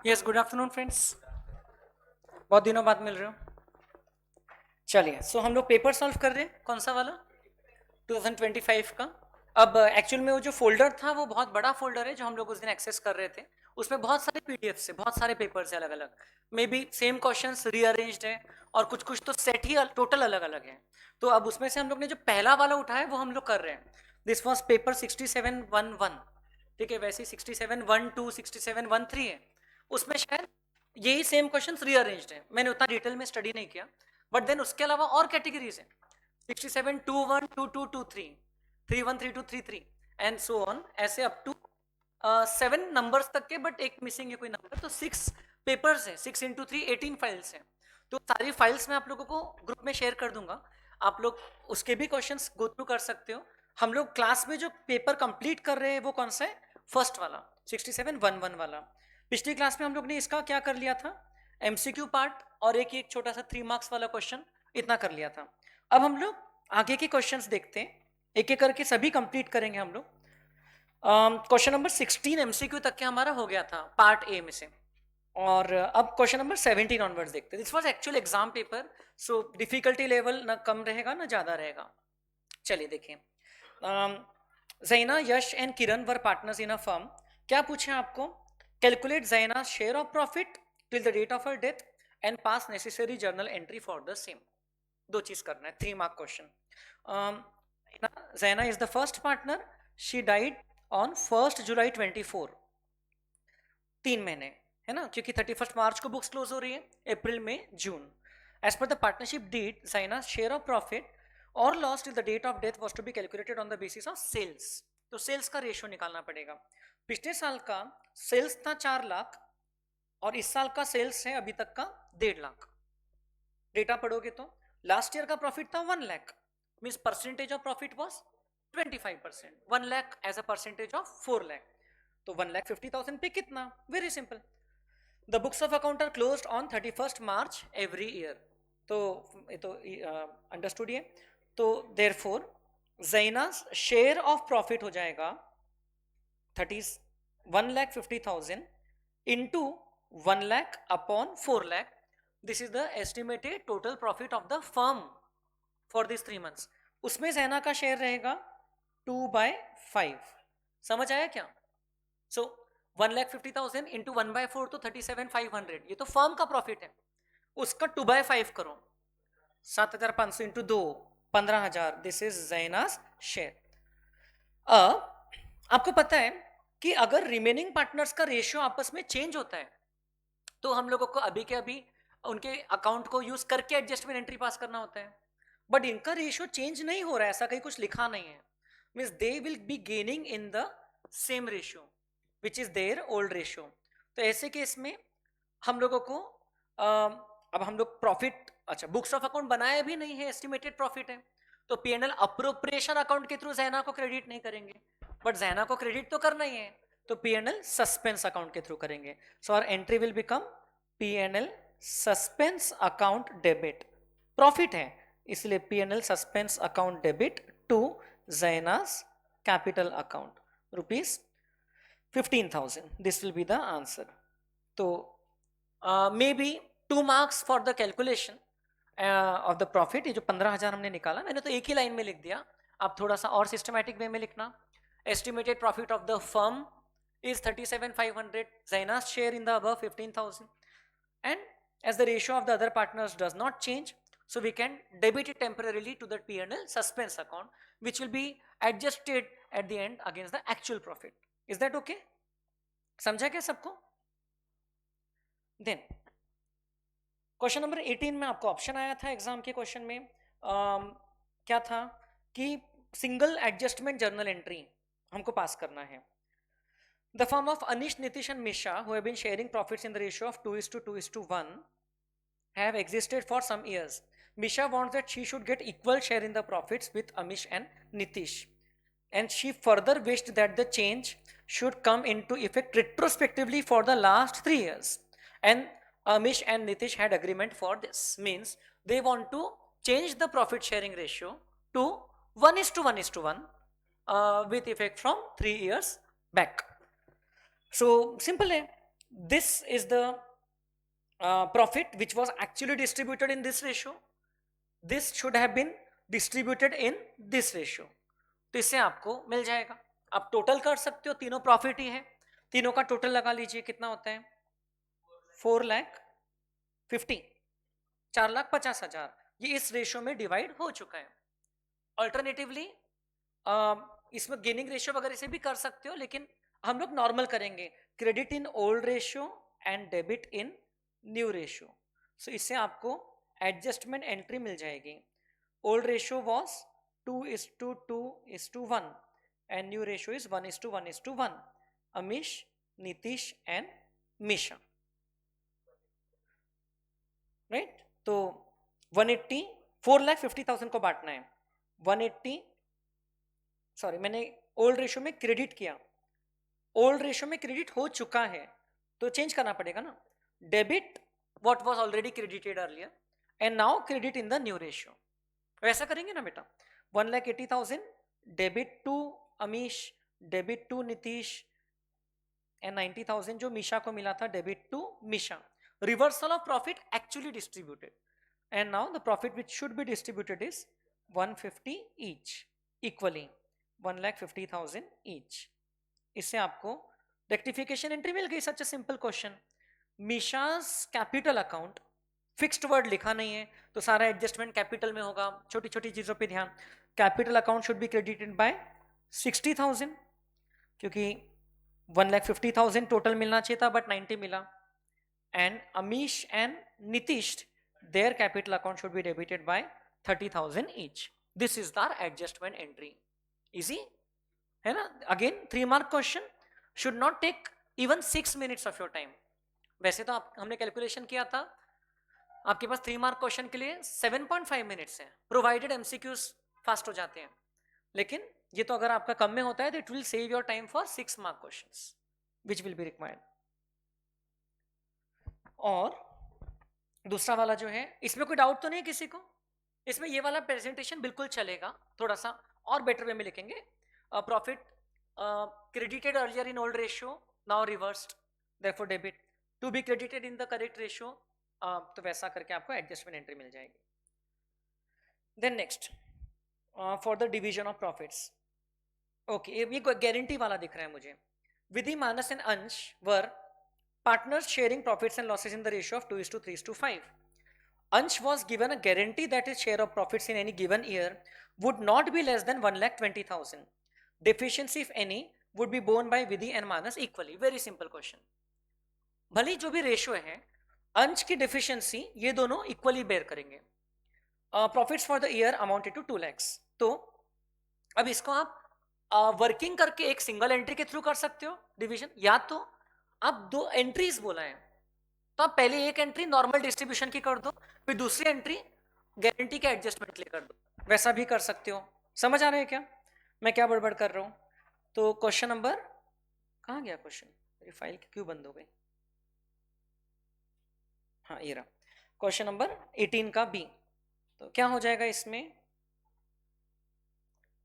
Yes, good afternoon friends. बहुत दिनों बाद मिल रहे हो। चलिए, सो हम लोग पेपर सॉल्व कर रहे हैं। कौन सा वाला? 2025 का। अब एक्चुअल में वो जो फोल्डर था वो बहुत बड़ा फोल्डर है जो हम लोग उस दिन एक्सेस कर रहे थे। उसमें बहुत सारे पीडीएफ से बहुत सारे पेपर्स है अलग अलग। May be same questions rearranged है और कुछ कुछ तो सेट ही टोटल अलग अलग है। तो अब उसमें से हम लोग ने जो पहला वाला उठाया है वो हम लोग कर रहे हैं। This was paper 6711। ठीक है, वैसे 6712 6713 है। उसमें शायद यही सेम क्वेश्चंस रीअरेंज्ड है। मैंने उतना डिटेल में स्टडी नहीं किया, बट देन उसके अलावा और कैटेगरीज है। 67212223 313233 एंड सो ऑन, ऐसे अप टू 7 नंबर्स तक के, बट एक मिसिंग है कोई नंबर। तो 6 पेपर्स है, 6 into 3 18 फाइल्स हैं। तो सारी फाइल्स मैं आप लोगों को ग्रुप में शेयर कर दूंगा। आप लोग उसके भी क्वेश्चंस गो थ्रू कर सकते हो। हम लोग क्लास में जो पेपर कंप्लीट कर रहे हैं वो कौन सा है? फर्स्ट वाला, 6711 वाला। पिछली क्लास में हम लोग ने इसका क्या कर लिया था? एमसीक्यू पार्ट और एक छोटा सा 3 मार्क्स वाला क्वेश्चन, इतना कर लिया था। अब हम लोग आगे के क्वेश्चंस देखते हैं, एक एक करके सभी कंप्लीट करेंगे हम लोग। क्वेश्चन नंबर 16 एमसीक्यू तक के हमारा हो गया था पार्ट ए में से। और अब क्वेश्चन नंबर 17 ऑनवर्ड्स देखते हैं। This was actual exam paper, so difficulty level ना कम रहेगा ना ज्यादा रहेगा। चलिए देखिए। Jaina, Yash and Kiran were partners in a firm. क्या पूछे आपको? Calculate Jaina share of profit till the date of her death and pass necessary journal entry for the same. दो चीज करना है, 3 mark question. Jaina is the first partner, she died on 1 July 24। 3 महीने है ना, क्योंकि 31 मार्च को बुक्स क्लोज हो रही है, अप्रैल में जून। As per the partnership deed, Jaina share of profit और loss till the date of death was to be calculated on the basis of sales. तो सेल्स का रेशियो निकालना पड़ेगा। पिछले साल का सेल्स था 4 लाख और इस साल का सेल्स है अभी तक का 1.5 लाख। डेटा पढ़ोगे तो लास्ट ईयर का प्रॉफिट था 1 lakh, means percentage of profit was 25%। 1 lakh as a percentage of 4 lakh, तो 1,50,000 पे कितना? Very simple. The books of account are closed on 31 March every year. तो ये तो अंडरस्टूड है। तो देयरफॉर जैना शेयर ऑफ प्रॉफिट हो जाएगा 1,50,000 into 1 lakh upon 4 lakh. This is the estimated total profit of the firm for this 3 months। उसमें जैना का शेयर रहेगा 2/5। समझ आया क्या? सो 1,50,000 इंटू 1/4 तो 37,500, ये तो फर्म का प्रॉफिट है। उसका 2/5 करो, 7,500 into 2 15,000। This is Jaina's share. आपको पता है कि अगर रिमेनिंग पार्टनर्स का रेशियो आपस में चेंज होता है तो हम लोगों को अभी के अभी उनके अकाउंट को यूज करके एडजस्टमेंट एंट्री पास करना होता है। बट इनका रेशियो चेंज नहीं हो रहा है, ऐसा कहीं कुछ लिखा नहीं है। Means they will be gaining in the same ratio which is there old ratio. तो ऐसे केस में हम लोगों को अब हम लोग प्रॉफिट, अच्छा बुक्स ऑफ अकाउंट बनाया भी नहीं है, एस्टिमेटेड प्रॉफिट है। तो पीएनएल अप्रोप्रिएशन अकाउंट के थ्रू जैना को क्रेडिट नहीं करेंगे, बट जैना को क्रेडिट तो करना ही है। तो पीएनएल सस्पेंस अकाउंट के थ्रू करेंगे। So our entry will become PNL suspense account debit. Profit है इसलिए PNL suspense account debit to Jaina's capital account rupees 15,000। This will be the answer. तो maybe 2 marks for the calculation of the profit. ये जो 15,000 हमने निकाला, मैंने तो एक ही लाइन में लिख दिया, आप थोड़ा सा और सिस्टमैटिक वे में लिखना। Estimated profit of the firm is 37,500, Zaina's share in the above 15,000, and as the ratio of the other partners does not change, so we can debit it temporarily to the P&L suspense account, which will be adjusted at the end against the actual profit. Is that okay? समझा क्या सबको? Then question number 18 में आपको option आया था exam के question में, क्या था कि सिंगल एडजस्टमेंट जर्नल एंट्री हमको पास करना है। The firm of Anish, Nitish and Misha, who have been sharing profits in the ratio of 2:1, have existed for some years. Misha wants that she should get equal share in the profits with Amish and Nitish. And she further wished that the change should come into effect retrospectively for the last 3 years. And Amish and Nitish had agreement for this. Means they want to change the profit sharing ratio to 1:1:1 with effect from 3 years back. So simple है, this is the profit which was actually distributed in this ratio. This should have been distributed in this ratio. तो इससे आपको मिल जाएगा. आप total कर सकते हो, तीनों प्रॉफिट ही है, तीनों का टोटल लगा लीजिए, कितना होता है 4,50,000, 4,50,000. ये इस रेशियो में डिवाइड हो चुका है. ऑल्टरनेटिवली इसमें गेनिंग रेशियो वगैरह से भी कर सकते हो, लेकिन हम लोग नॉर्मल करेंगे, credit in old ratio and debit in new ratio. So इससे आपको एडजस्टमेंट एंट्री मिल जाएगी. Old ratio was 2:2:1 and new ratio is 1:1:1. Amish, Nitish and Misha, right? तो 180, 4,50,000 को बांटना है. 180, सॉरी मैंने ओल्ड रेशियो में क्रेडिट किया, ओल्ड रेशियो में क्रेडिट हो चुका है तो चेंज करना पड़ेगा ना. Debit what was already credited earlier and now credit in the new ratio. वैसा करेंगे ना बेटा. 1,80,000 debit to Amish, debit to Nitish and 90,000 जो मीशा को मिला था debit to Misha. Reversal of profit actually distributed and now the profit which should be distributed is 150 each, equally 1,50,000 each. इससे आपको रेक्टिफिकेशन एंट्री मिल गई. Such a simple question. Misha's capital account, fixed word लिखा नहीं है तो सारा एडजस्टमेंट कैपिटल में होगा. छोटी छोटी चीजों पे ध्यान. Capital account should be credited bye 60,000 क्योंकि 1,50,000 टोटल मिलना चाहिए था बट 90 मिला. And Amish and Nitish their capital account should be debited by 30,000 each. This is the adjustment entry. Easy है ना. Again 3 mark question, should not take even 6 minutes of your time. वैसे तो हमने कैलकुलेशन किया था आपके पास 3 मार्क क्वेश्चन के लिए 7.5 मिनट्स है, प्रोवाइडेड एमसीक्यूज फास्ट हो जाते हैं. लेकिन ये तो अगर आपका कम में होता है तो it will save your time for 6 mark questions which will be required. और दूसरा वाला जो है, इसमें कोई डाउट तो नहीं है किसी को? इसमें ये वाला प्रेजेंटेशन बिल्कुल चलेगा, थोड़ा सा और बेटर वे में लिखेंगे. Profit credited earlier in old ratio, now reversed, therefore debit to be credited in the correct ratio. तो वैसा करके आपको एडजस्टमेंट एंट्री मिल जाएगी. Then next for the division of profits. Okay, ये गारंटी वाला दिख रहा है मुझे. विधि, मानस एंड अंश वर partners sharing profits and losses in the ratio of 2:3:5. Ansh was given a guarantee that his share of profits in any given year would not be less than 1,20,000. Deficiency, if any, would be borne by Vidhi and Manas equally. Very simple question. भले जो भी ratio है, अंश की deficiency ये दोनों equally bear करेंगे. Profits for the year amounted to 2 lakhs. तो अब इसको आप वर्किंग करके एक सिंगल एंट्री के थ्रू कर सकते हो डिवीजन, या तो आप 2 एंट्रीज बोला है तो आप पहले एक एंट्री नॉर्मल डिस्ट्रीब्यूशन की कर दो, फिर दूसरी एंट्री गारंटी के एडजस्टमेंट लिए कर दो. वैसा भी कर सकते हो. समझ आ रहा है क्या मैं क्या बड़बड़ कर रहा हूं? तो क्वेश्चन नंबर कहाँ गया क्वेश्चन? मेरी फाइल क्यों बंद हो गई? हाँ ये रहा. क्वेश्चन नंबर 18 का बी. तो क्या हो जाएगा इसमें?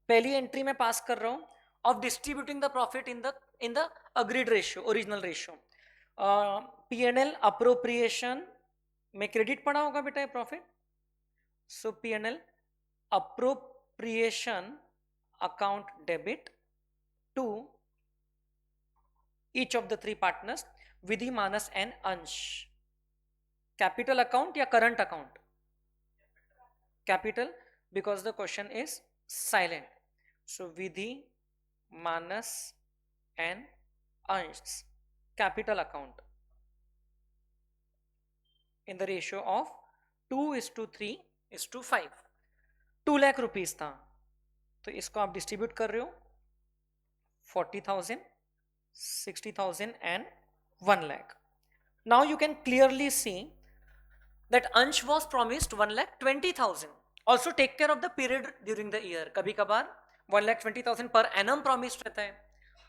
पहली एंट्री में पास कर रहा हूं of distributing the profit in the agreed ratio, original ratio. P&L appropriation में क्रेडिट पड़ा होगा बेटा ये profit. So P&L appropriation account debit to each of the 3 partners, Vidhi, Manas and Ansh. Capital account या current account? Capital, because the question is silent. So Vidhi, Manas and Ansh capital account in the ratio of 2:3:5. 2 lakh rupees था तो इसको आप distribute कर रहे हो 40,000, 60,000 and 1 lakh. Now you can clearly see that Ansh was promised 1,20,000. Also take care of the period during the year. कभी कभार 1,20,000 per annum promise रहता है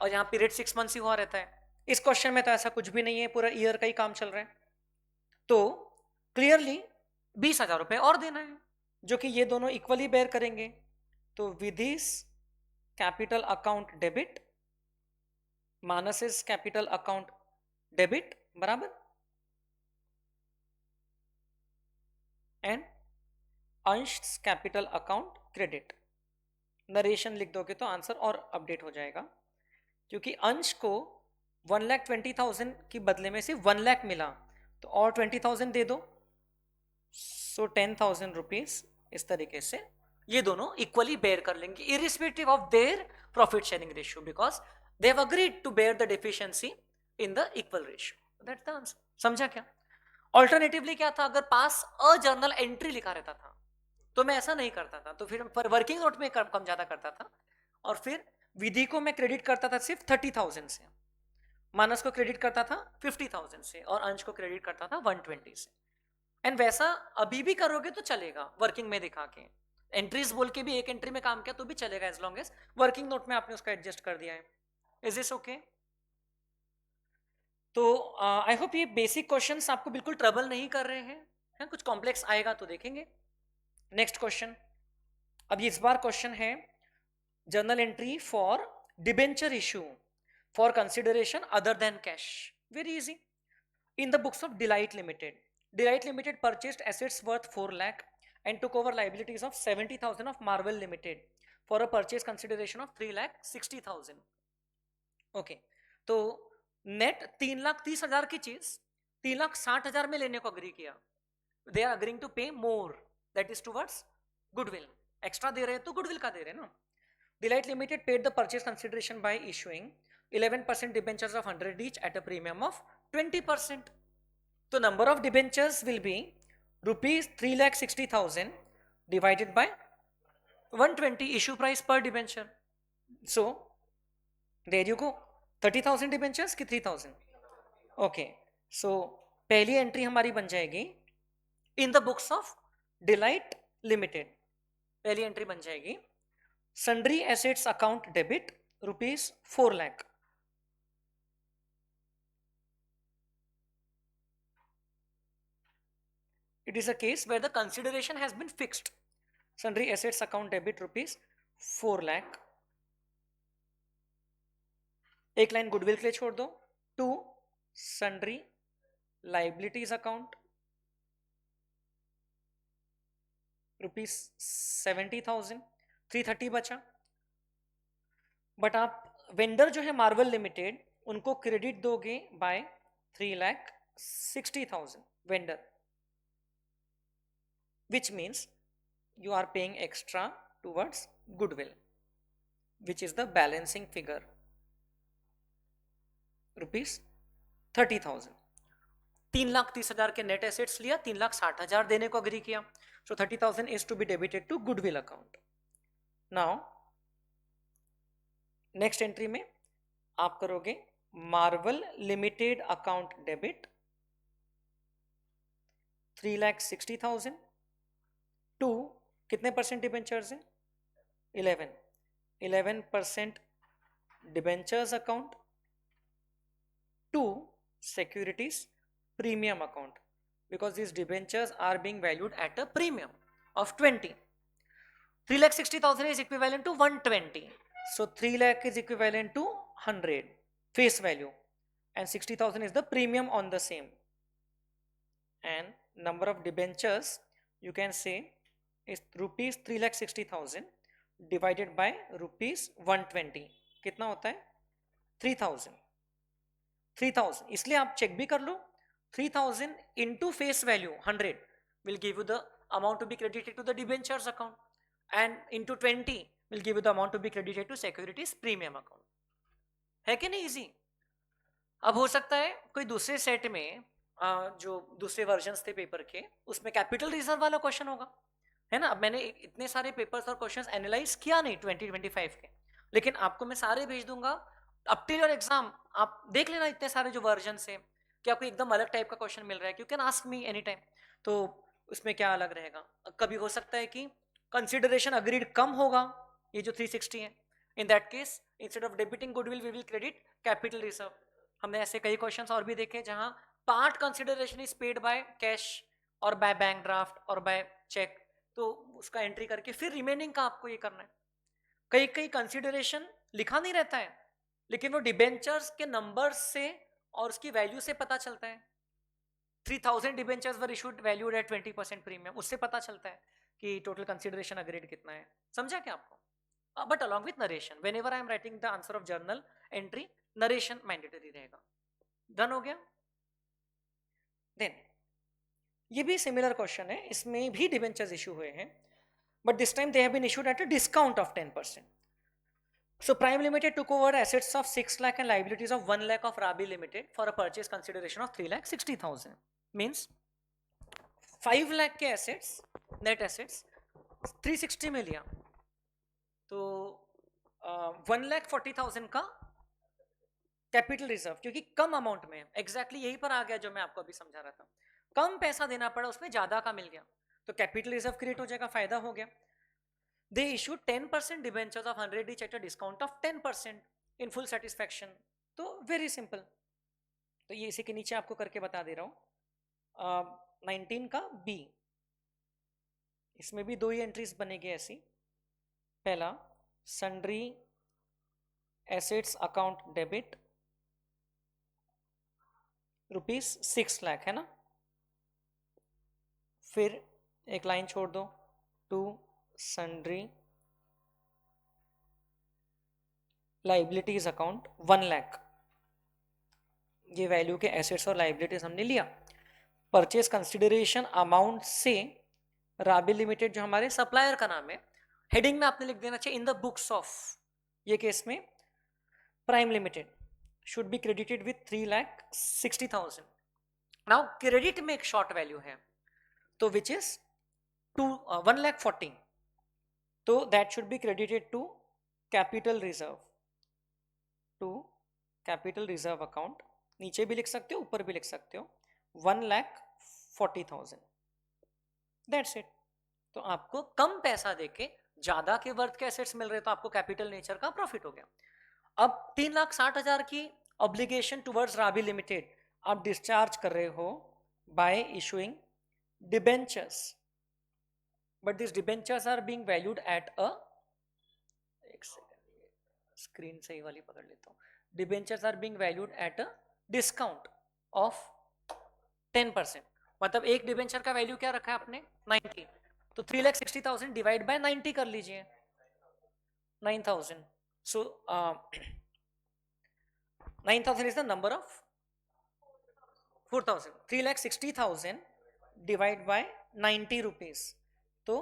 और यहाँ पीरियड 6 मंथ्स ही हुआ रहता है. इस क्वेश्चन में तो ऐसा कुछ भी नहीं है, पूरा ईयर का ही काम चल रहा है. तो क्लियरली 20,000 रुपए और देना है जो कि ये दोनों इक्वली बेयर करेंगे. तो Vidhi's capital account debit, Mansi's capital account debit बराबर। And Ansh capital account credit, narration लिख दोगे तो आंसर और अपडेट हो जाएगा, क्योंकि अंश को 1,20,000 की बदले में सिर्फ 1 लाख मिला, तो और 20,000 दे दो, सो 10,000 रुपीज। इस तरीके से ये दोनों इक्वली बेयर कर लेंगे irrespective of their profit sharing ratio, because they have agreed to bear the deficiency in the equal ratio. That's the answer. समझा क्या? ऑल्टरनेटिवली क्या था, अगर पास अ जर्नल एंट्री लिखा रहता था तो मैं ऐसा नहीं करता था, तो फिर पर वर्किंग नोट में कम ज्यादा करता था, और फिर विधि को मैं क्रेडिट करता था सिर्फ 30,000 से, मानस को क्रेडिट करता था 50,000 से, और अंश को क्रेडिट करता था 120 से। एंड वैसा अभी भी करोगे तो चलेगा, वर्किंग में दिखा के एंट्रीज बोल के भी एक एंट्री में काम किया तो भी चलेगा, as long as working note में आपने उसका एडजस्ट कर दिया है। Is this okay? तो आई होप ये बेसिक क्वेश्चंस आपको बिल्कुल ट्रबल नहीं कर रहे हैं, कुछ कॉम्प्लेक्स आएगा तो देखेंगे। नेक्स्ट क्वेश्चन, अब इस बार क्वेश्चन है journal entry for debenture issue for consideration other than cash. Very easy. In the books of Delight Limited, Delight Limited purchased assets worth 4 lakh and took over liabilities of 70,000 of Marvel Limited for a purchase consideration of 3 lakh 60,000. Okay, तो net 3,30,000 की चीज 3,60,000 में लेने को agree किया। They are agreeing to pay more, that is towards goodwill. Extra दे रहे हैं तो गुडविल का दे रहे हैं ना। Delight Limited paid the purchase consideration by issuing 11% debentures of 100 each at a premium of 20%. So number of debentures will be rupees 3,60,000 divided by 120 issue price per debenture. So there you go, 30,000 debentures की 3,000. Okay, so पहली entry हमारी बन जाएगी इन the books of delight limited. पहली entry बन जाएगी sundry assets account debit rupees 4 lakh. It is a case where the consideration has been fixed. Sundry assets account debit rupees 4 lakh. एक line goodwill के लिए छोड़ दो। To sundry liabilities account rupees 70,000, 330 बचा। But आप वेंडर जो है मार्वल लिमिटेड उनको क्रेडिट दोगे by 3,60,000 vendor, which means you are paying extra towards goodwill, which is the balancing figure rupees 30,000। 3,30,000 के नेट एसेट्स लिया, 3,60,000 देने को अग्री किया, so 30,000 is to be debited to goodwill account। now next entry में आप करोगे Marvel Limited account debit 3,60,000 to कितने percent debentures हैं? 11% debentures account to securities premium account, because these debentures are being valued at a premium of 20. 3,60,000 is equivalent to 120, so 3 lakh is equivalent to 100 face value, and 60,000 is the premium on the same, and number of debentures you can say is rupees 3,60,000 divided by rupees 120, कितना होता है? 3,000। 3,000 इसलिए आप check भी कर लो, 3,000 into face value 100 will give you the amount to be credited to the debentures account, and into 20 will give you the amount to be credited to securities premium account। है कि नहीं इजी? अब हो सकता है कोई दूसरे सेट में जो दूसरे वर्जन्स थे पेपर के उसमें कैपिटल रिजर्व वाला क्वेश्चन होगा, है ना। अब मैंने इतने सारे पेपर्स और क्वेश्चंस एनालाइज किया नहीं 2025 के, लेकिन आपको मैं सारे भेज दूंगा अप टिल योर एग्जाम। आप देख लेना इतने सारे जो वर्जन से क्या कोई एकदम अलग टाइप का क्वेश्चन मिल रहा है, you can ask me any time, तो उसमें क्या अलग रहेगा। कभी हो सकता है कि कंसिडरेशन अग्रीड कम होगा, ये जो 360 है, in that case instead of debiting goodwill we will credit capital reserve. हमने ऐसे कई क्वेश्चंस और भी देखे जहां part consideration is paid by cash और बाय बैंक ड्राफ्ट और बाय चेक, तो उसका एंट्री करके फिर रिमेनिंग का आपको ये करना है। कई कई कंसिडरेशन लिखा नहीं रहता है, लेकिन वो डिबेंचर्स के नंबर से और उसकी वैल्यू से पता चलता है। 3000 debentures were issued valued at 20% premium, उससे पता चलता है कि टोटल कंसिडरेशन अग्रीड कितना है। समझा क्या आपको? But along with narration, when ever I am writing the answer of journal entry, narration mandatory रहेगा। डन हो गया? देन ये भी सिमिलर क्वेश्चन है, इसमें भी डिबेंचर्स इशू हुए हैं, but this time they have been issued at a discount of 10%. So Prime Limited took over assets of 6 lakh and liabilities of 1 lakh of Rabi Limited for a purchase consideration of 3 lakh 60,000. Means 5 lakh के assets, net assets 360 में लिया, तो 1,40,000 का capital reserve, क्योंकि कम amount में, exactly यही पर आ गया जो मैं आपको अभी समझा रहा था, कम पैसा देना पड़ा, उसमें ज्यादा का मिल गया, तो कैपिटल रिजर्व क्रिएट हो जाएगा, फायदा हो गया। They issued 10% debentures of 100 each at a discount of 10% in full satisfaction. तो वेरी सिंपल, तो ये इसी के नीचे आपको करके बता दे रहा हूँ। 19 का बी, इसमें भी दो ही एंट्रीज बनेगी ऐसी। पहला sundry assets account debit ₹6 lakh है ना, फिर एक लाइन छोड़ दो, to sundry liabilities account 1 lakh, ये वैल्यू के एसेट्स और लाइबिलिटीज हमने लिया। परचेज कंसिडरेशन अमाउंट से राबी लिमिटेड जो हमारे सप्लायर का नाम है, हेडिंग में आपने लिख देना चाहिए इन द बुक्स ऑफ, ये केस में prime limited should be credited with 3,60,000। Now credit में एक शॉर्ट वैल्यू है, तो विच इज 1,40,000, तो that should be credited to capital reserve, to capital reserve account, नीचे भी लिख सकते हो ऊपर भी लिख सकते हो, 1,40,000, दैट्स इट। तो आपको कम पैसा देके ज्यादा के वर्थ के एसेट्स मिल रहे, तो आपको कैपिटल नेचर का प्रॉफिट हो गया। अब 3,60,000 की ऑब्लिगेशन टुवर्ड्स राबी लिमिटेड आप डिस्चार्ज कर रहे हो by issuing debentures, but this debentures are being valued at a, एक सेकंड स्क्रीन से ही वाली पकड़ लेता हूं, debentures are being valued at a discount of 10%, मतलब एक डिबेंचर का वैल्यू क्या रखा है आपने 90, तो 3,60,000 डिवाइड बाय 90 कर लीजिए, 9,000। सो 9,000 is the number of 4,000, 3,60,000 divide by 90 rupees, तो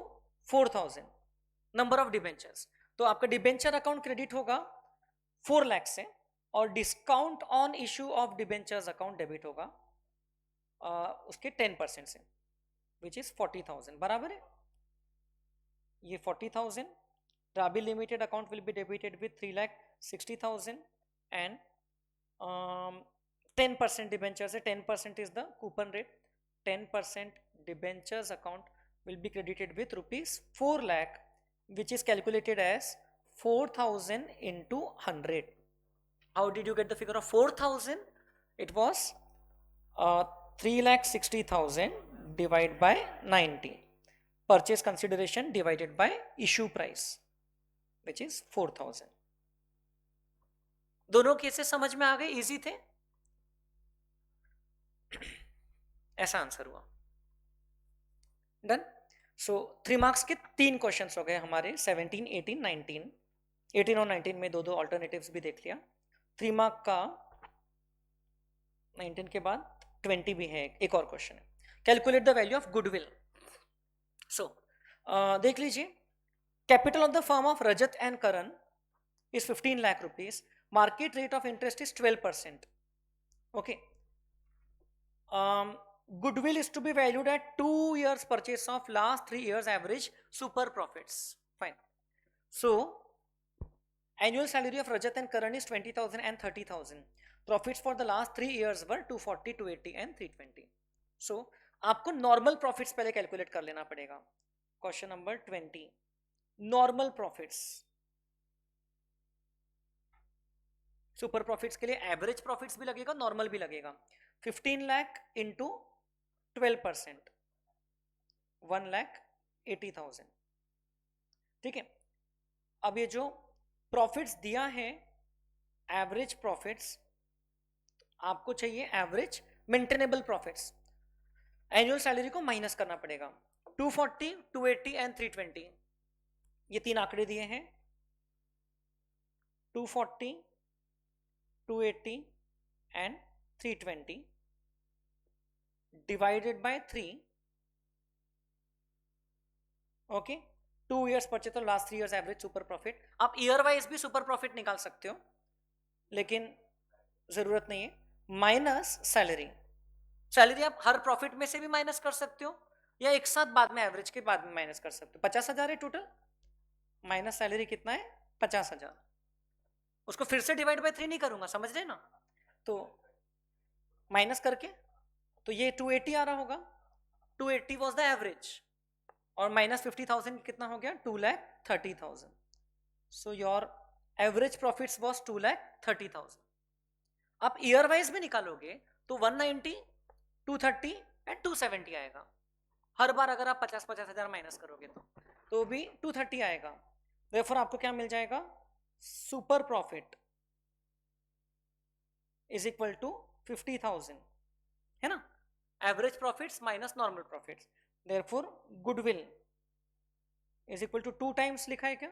4,000 नंबर ऑफ डिबेंचर्स। तो आपका डिबेंचर अकाउंट क्रेडिट होगा 4 लाख से, और discount on issue of debentures account debit होगा उसके 10% से, विच इज 40,000, बराबर है। ये 40,000 Rabi limited account will be debited with 3,60,000 and 10% debentures है, 10% is the coupon rate, 10% debentures account will be credited with ₹4 lakh, which is calculated as 4,000 into 100. How did you get the figure of 4,000? It was 3,60,000 divided by 90. Purchase consideration divided by issue price, which is 4,000. दोनों cases समझ में आ गए, easy थे, ऐसा answer हुआ। Done. सो 3 marks के 3 questions हो गए हमारे, 17, 18, 19। 18 और 19 में दो ऑल्टरनेटिव्स भी देख लिया। 3 मार्क का 19 के बाद 20 भी है, एक और क्वेश्चन है, calculate the value of goodwill. So देख लीजिए, capital of the firm of Rajat and Karan is 15 lakh rupees, market rate of interest is 12%, okay. Goodwill is to be valued at 2 years purchase of last 3 years average super profits. Fine. So, annual salary of Rajat and Karan is 20,000 and 30,000. Profits for the last 3 years were 240, 280 and 320. So, आपको normal profits पहले calculate कर लेना पड़ेगा। Question number 20. Normal profits. Super profits के लिए average profits भी लगेगा, normal भी लगेगा। 15 lakh into 12%, 1,80,000, ठीक है। अब ये जो प्रॉफिट्स दिया है, एवरेज प्रॉफिट्स आपको चाहिए average maintainable profits, annual salary को माइनस करना पड़ेगा। 240, 280 एंड 320, ये तीन आंकड़े दिए हैं। 240, 280 and 320 divided by 3, okay. 2 years purchase तो last 3 years average super profit. आप ईयर वाइज भी सुपर प्रॉफिट निकाल सकते हो, लेकिन जरूरत नहीं है। माइनस सैलरी, सैलरी आप हर प्रॉफिट में से भी माइनस कर सकते हो, या एक साथ बाद में एवरेज के बाद में माइनस कर सकते हो। 50,000 है टोटल, माइनस सैलरी कितना है 50,000, उसको फिर से डिवाइड बाय 3 नहीं करूंगा, समझ रहे ना। तो माइनस करके तो ये 280 आ रहा होगा, 280 वॉज द एवरेज, और माइनस 50,000 कितना हो गया 2,30,000। So your average profits was 2,30,000। आप ईयर वाइज में निकालोगे तो 190, 230 एंड 270 आएगा। हर बार अगर आप 50,000 माइनस करोगे तो भी 230 आएगा। देयरफॉर आपको क्या मिल जाएगा, super profit is equal to 50,000, है ना। Average profits minus normal profits, therefore goodwill is equal to 2 times लिखा है क्या,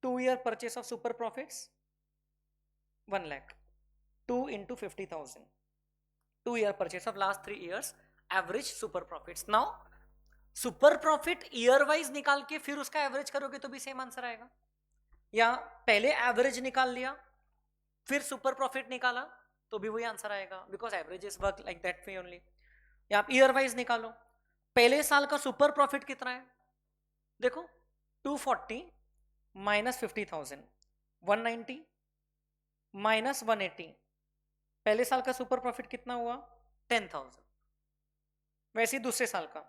2 year purchase of super profits 1 lakh, 2 into 50,000, 2 year purchase of last 3 years average super profits. Now super profit year wise निकाल के फिर उसका average करोगे तो भी सेम आंसर आएगा, या पहले एवरेज निकाल लिया फिर सुपर प्रॉफिट निकाला तो भी वही आंसर आएगा, because averages work like that way only. या आप ईयर वाइज निकालो, पहले साल का सुपर प्रॉफिट कितना है, देखो 240 माइनस 50,000, 190 माइनस 180, पहले साल का सुपर प्रॉफिट कितना हुआ 10,000। वैसे ही दूसरे साल का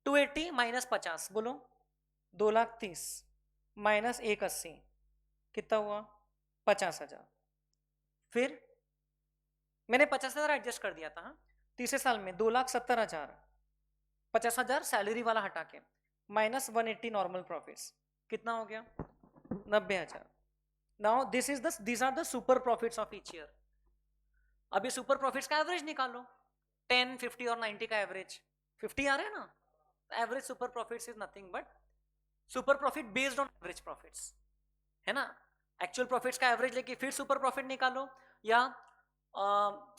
280 माइनस 50, बोलो 2,30,000 माइनस 180 कितना हुआ 50,000। फिर मैंने 50,000 एडजस्ट कर दिया था, हाँ। तीसरे साल में 2,70,000, 50,000 सैलरी वाला हटा के, माइनस 180 नॉर्मल प्रॉफिट्स, कितना हो गया 90,000। Now these are the super profits of each year. अभी सुपर प्रॉफिट्स का एवरेज निकालो, 10, 50 और 90 का एवरेज 50 आ रहा है ना। Average super profits is nothing but super profit based on average profits, है ना। एक्चुअल प्रॉफिट्स का एवरेज लेके फिर सुपर प्रॉफिट निकालो, या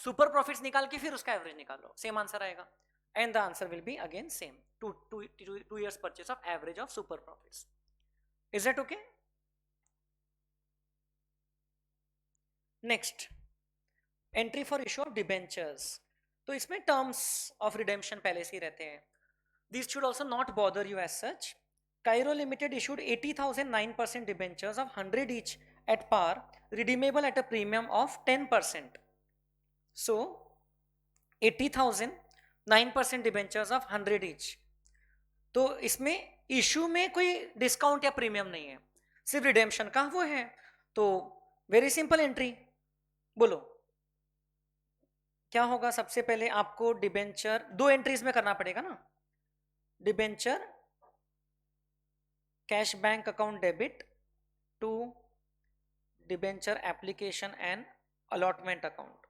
सुपर प्रॉफिट्स निकाल के फिर उसका एवरेज निकालो, सेम आंसर आएगा। And the answer will be again same, 2 years purchase of average of super profits. Is that okay? Next, entry for issue of debentures. तो इसमें terms of redemption पहले से ही रहते हैं. These should also not bother you as such. Cairo Limited issued 80,000 9% debentures of 100 each at par, redeemable at a premium of 10%. So 80,000 9% debentures of 100 each. तो इसमें issue में कोई डिस्काउंट या प्रीमियम नहीं है, सिर्फ रिडेम्पशन का वो है। तो वेरी सिंपल एंट्री, बोलो क्या होगा। सबसे पहले आपको डिबेंचर 2 एंट्रीज में करना पड़ेगा ना, debenture cash bank account debit to debenture application and allotment account.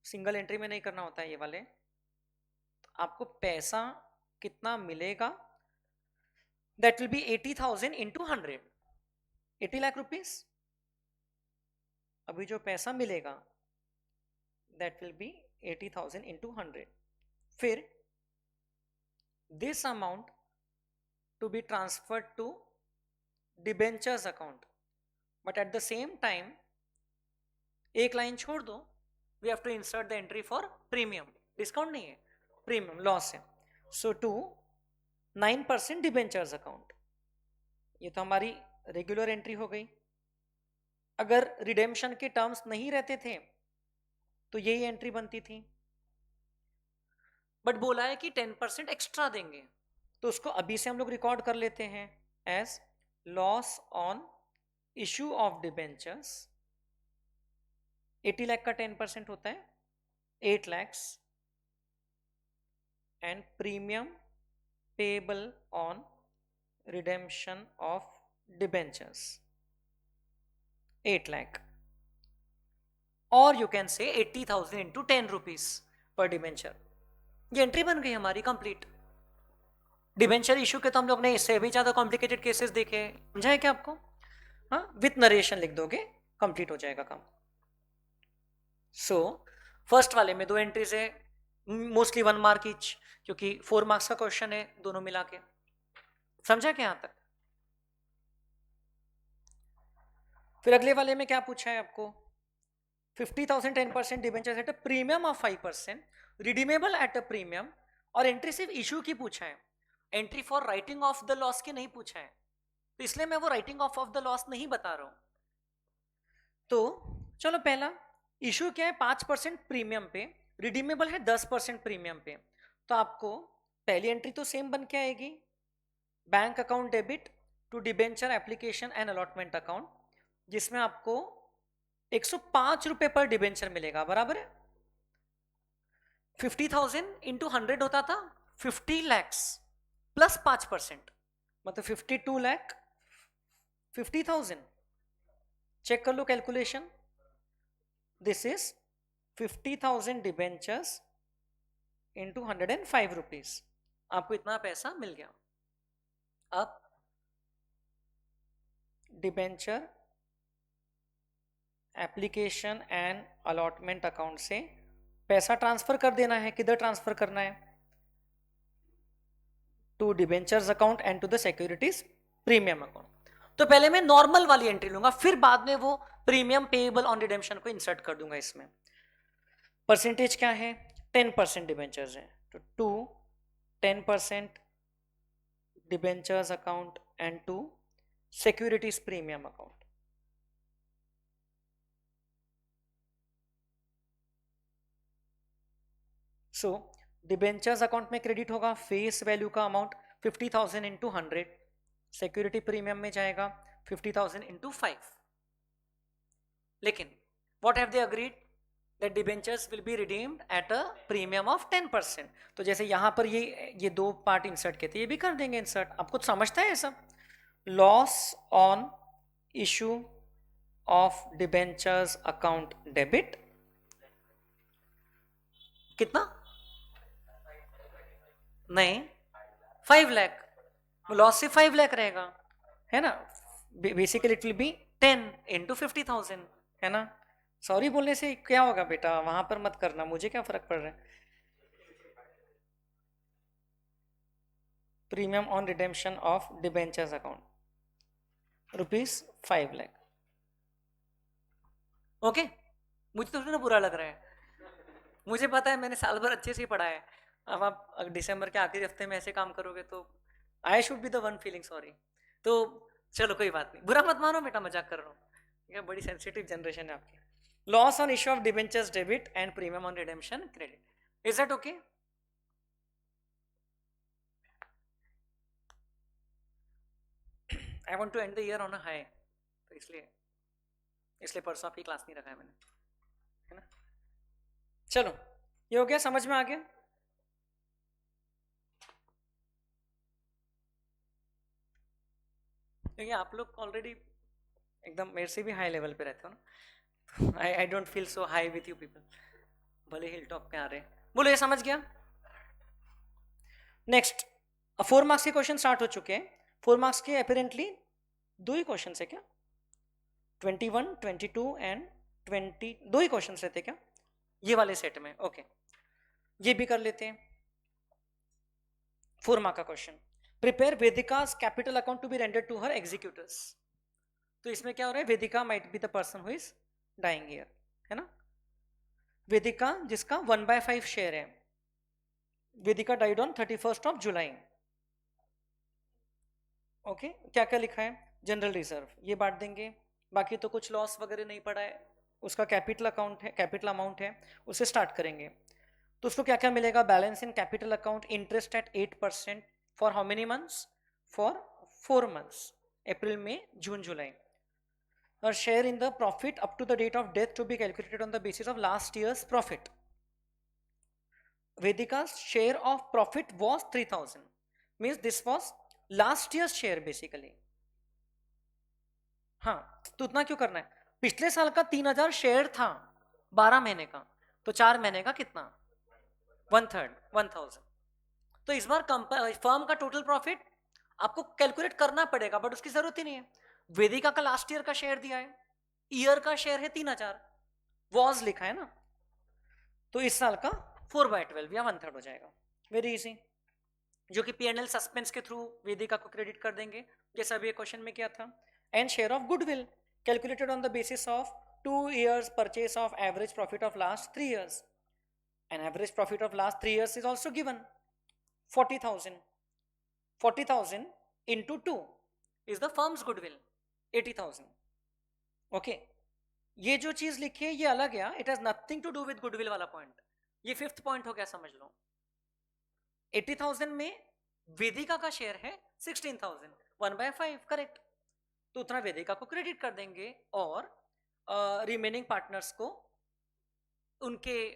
Single entry में नहीं करना होता है ये वाले। तो आपको पैसा कितना मिलेगा, that will B 80,000 into 100, 80 lakh rupees. अभी जो पैसा मिलेगा दैट विल बी 80,000 इंटू 100। फिर this amount to be transferred to debentures account, but at the same time एक लाइन छोड़ दो, we have to insert the entry for premium. Discount नहीं है, प्रीमियम लॉस है। सो टू 9% डिबेंचर्स अकाउंट, ये तो हमारी रेगुलर एंट्री हो गई। अगर रिडेम्पशन के टर्म्स नहीं रहते थे तो यही एंट्री बनती थी, बट बोला है कि 10% एक्स्ट्रा देंगे, तो उसको अभी से हम लोग रिकॉर्ड कर लेते हैं as loss on issue of debentures. 80 lakh का 10% होता है 8 lakhs, and premium payable on redemption of debentures 8 lakh. और you can say 80,000 into 10 rupees per debenture. ये एंट्री बन गई हमारी कंप्लीट। डिबेंचर इशू के तो हम लोग ने इससे भी ज्यादा कॉम्प्लिकेटेड केसेस देखे, समझा है क्या आपको? हाँ, विथ नरेशन लिख दोगे, कंप्लीट हो जाएगा काम। सो फर्स्ट वाले में 2 एंट्रीज है, मोस्टली 1 मार्क ईच, क्योंकि 4 मार्क्स का क्वेश्चन है दोनों मिला के। समझा क्या यहां तक? फिर अगले वाले में क्या पूछा है आपको? 50,000 10% debenture eight a premium of 5%, redeemable eight a premium, और एंट्री सिर्फ इशू की पूछा है, entry for writing of the loss की नहीं पूछा है, तो इसलिए मैं वो राइटिंग ऑफ द लॉस नहीं बता रहा हूं। तो चलो, पहला इशू क्या है? 5% प्रीमियम पे, रिडीमेबल है 10% प्रीमियम पे। तो आपको पहली एंट्री तो सेम बन के आएगी, bank account debit to debenture application and allotment account, जिसमें आपको 105 रुपए पर डिबेंचर मिलेगा, बराबर है। 50,000 इंटू 100 होता था 50 लैक्स प्लस 5%, मतलब 52 लाख 50,000। चेक कर लो calculation, this is 50,000 debentures into 105 rupees, आपको इतना पैसा मिल गया। अब debenture application and allotment account से पैसा ट्रांसफर कर देना है। किधर ट्रांसफर करना है? To debentures account and to the securities premium account. तो पहले मैं नॉर्मल वाली एंट्री लूंगा, फिर बाद में वो प्रीमियम पेएबल ऑन रिडेम्पशन को इंसर्ट कर दूंगा इसमें। परसेंटेज क्या है? 10% डिबेंचर्स है, तो to 10% debentures account and to securities premium account. So debentures account में क्रेडिट होगा फेस वैल्यू का अमाउंट 50,000 इंटू 100, सिक्योरिटी प्रीमियम में जाएगा 50,000 इंटू 5। लेकिन what have they agreed? That debentures will be redeemed at a premium of 10%। तो जैसे यहां पर ये 2 पार्ट इंसर्ट किए थे, ये भी कर देंगे इंसर्ट। आप कुछ समझता है ये सब? Loss on issue of debentures account debit कितना? नहीं, 5 लाख। लॉस से 5 लाख रहेगा, है ना। Basically it will B 10 into 50,000, है ना। सॉरी बोलने से क्या होगा बेटा, वहां पर मत करना, मुझे क्या फर्क पड़ रहा है। Premium on redemption of debentures account ₹5 lakh. Okay, मुझे तो ना बुरा लग रहा है, मुझे पता है मैंने साल भर अच्छे से ही पढ़ा है। अब आप दिसंबर के आखिरी हफ्ते में ऐसे काम करोगे तो I should be the one feeling sorry. तो चलो कोई बात नहीं, बुरा मत मानो बेटा, मजाक कर रहा हूँ, ये बड़ी सेंसिटिव जनरेशन है आपकी। Loss on issue of debentures debit and premium on redemption credit, is that okay? I want to end the year on a high, तो इसलिए परसों आपकी क्लास नहीं रखा है मैंने, है ना। चलो, ये हो गया, समझ में आ गया? क्योंकि आप लोग ऑलरेडी एकदम मेरे से भी हाई लेवल पे रहते हो ना, I don't feel so high with you people, भले हिल टॉप पे आ रहे हैं। बोलो, ये समझ गया? नेक्स्ट, 4 मार्क्स के क्वेश्चन स्टार्ट हो चुके हैं। 4 मार्क्स के अपेरेंटली 2 ही क्वेश्चन है क्या? 21, 22 एंड 20, 2 ही क्वेश्चन रहते क्या ये वाले सेट में? ओके, ये भी कर लेते हैं। 4 मार्क का question, prepare Vedika's capital account to be rendered to her executors. तो इसमें क्या हो रहा है? Vedika might be the person who is dying here, है ना। वेदिका जिसका 1/5 शेयर है, Vedika died on 31st of July. Okay, क्या क्या लिखा है? जनरल रिजर्व ये बांट देंगे, बाकी तो कुछ लॉस वगैरह नहीं पड़ा है, उसका कैपिटल अकाउंट है, कैपिटल अमाउंट है, उससे स्टार्ट करेंगे। तो उसको क्या क्या मिलेगा? Balance in capital account, interest at 8% for how many months? For 4 months, अप्रैल मई जून जुलाई। और share in the profit up to the date of death to be calculated on the basis of last years profit. Vedika's share of profit was 3,000, means this was last year's share basically। हाँ, तो उतना क्यों करना है? पिछले साल का 3,000 share था, 12 महीने का, तो 4 महीने का कितना, 1/3, 1000। तो इस बार फर्म का टोटल प्रॉफिट आपको कैलकुलेट करना पड़ेगा, बट उसकी जरूरत ही नहीं है। वेदिका का लास्ट ईयर का शेयर दिया है, ईयर का शेयर है 3000, वॉज लिखा है ना, तो इस साल का 4/12 या 1/3 हो जाएगा। वेरी इजी, जो कि P&L सस्पेंस के थ्रू वेदिका को क्रेडिट कर देंगे, जैसा अभी क्वेश्चन में किया था। And share of goodwill calculated on the basis of 2 years purchase of average profit of last 3 years, and average profit of last 3 years is also given 40,000। 40,000 into 2 is the firm's goodwill, 80,000। Okay, ये जो चीज लिखी है ये अलग है, it has nothing to do with goodwill वाला point. ये 5th पॉइंट हो गया, समझ लो। 80,000 में वेदिका का शेयर है 16,000, 1/5 करेक्ट, तो उतना वेदिका को क्रेडिट कर देंगे और रिमेनिंग पार्टनर्स को उनके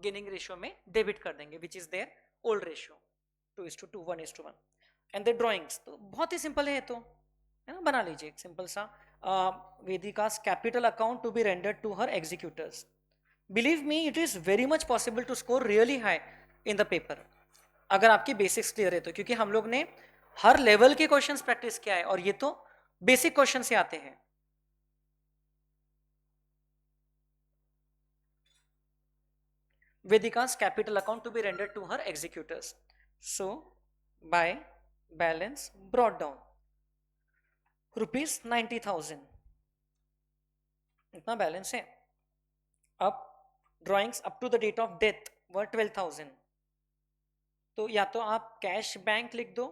गेनिंग रेशियो में डेबिट कर देंगे, which is there old ratio 2:2, 1:1। And the drawings तो बहुत ही सिंपल है, तो है ना, बना लीजिए एक सिंपल सा Vedika's capital account to be rendered to her executors. Believe me, it is very much possible to score really high in the paper, अगर आपकी बेसिक्स क्लियर है तो, क्योंकि हम लोग ने हर लेवल के क्वेश्चंस प्रैक्टिस किया है और ये तो बेसिक क्वेश्चन से आते हैं। Vedika's capital account to be rendered to her executors. So, by balance brought down ₹90,000, इतना बैलेंस है। अब drawings up to the date of death were 12,000, तो या तो आप कैश बैंक लिख दो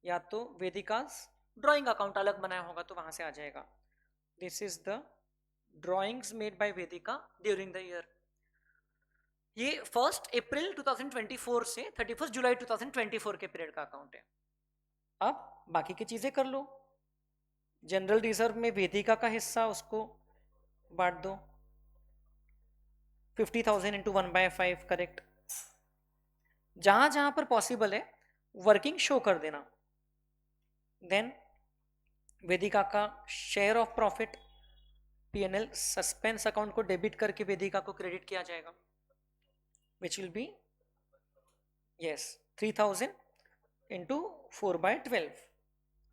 या तो वेदिका's ड्राइंग अकाउंट अलग बनाया होगा तो वहां से आ जाएगा। This is the drawings made by Vedika during the year. ये 1 अप्रैल 2024 से 31 जुलाई 2024 के पीरियड का अकाउंट है। अब बाकी की चीजें कर लो। जनरल रिजर्व में वेदिका का हिस्सा उसको बांट दो, 50,000 इंटू 1/5 करेक्ट। जहां जहां पर पॉसिबल है वर्किंग शो कर देना। देन वेदिका का share of profit P&L suspense account को डेबिट करके वेदिका को क्रेडिट किया जाएगा, which will be, yes, 3,000 into 4/12.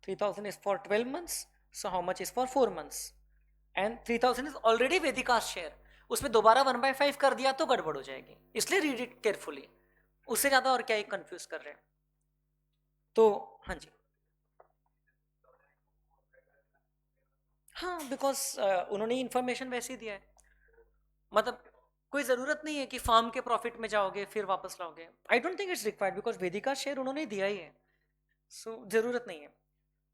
3,000 is for 12 months, so how much is for 4 months? And 3,000 is already Vedika's share. उसमें दोबारा 1/5 कर दिया तो गड़बड़ हो जाएगी, इसलिए रीड इट केयरफुली। उससे ज्यादा और क्या ही कंफ्यूज कर रहे हैं। तो हाँ जी, हाँ, बिकॉज उन्होंने इन्फॉर्मेशन वैसे ही दिया है, मतलब कोई जरूरत नहीं है कि फार्म के प्रॉफिट में जाओगे फिर वापस लाओगे। I don't think it's required, because Vedika share उन्होंने दिया ही है, सो जरूरत नहीं है।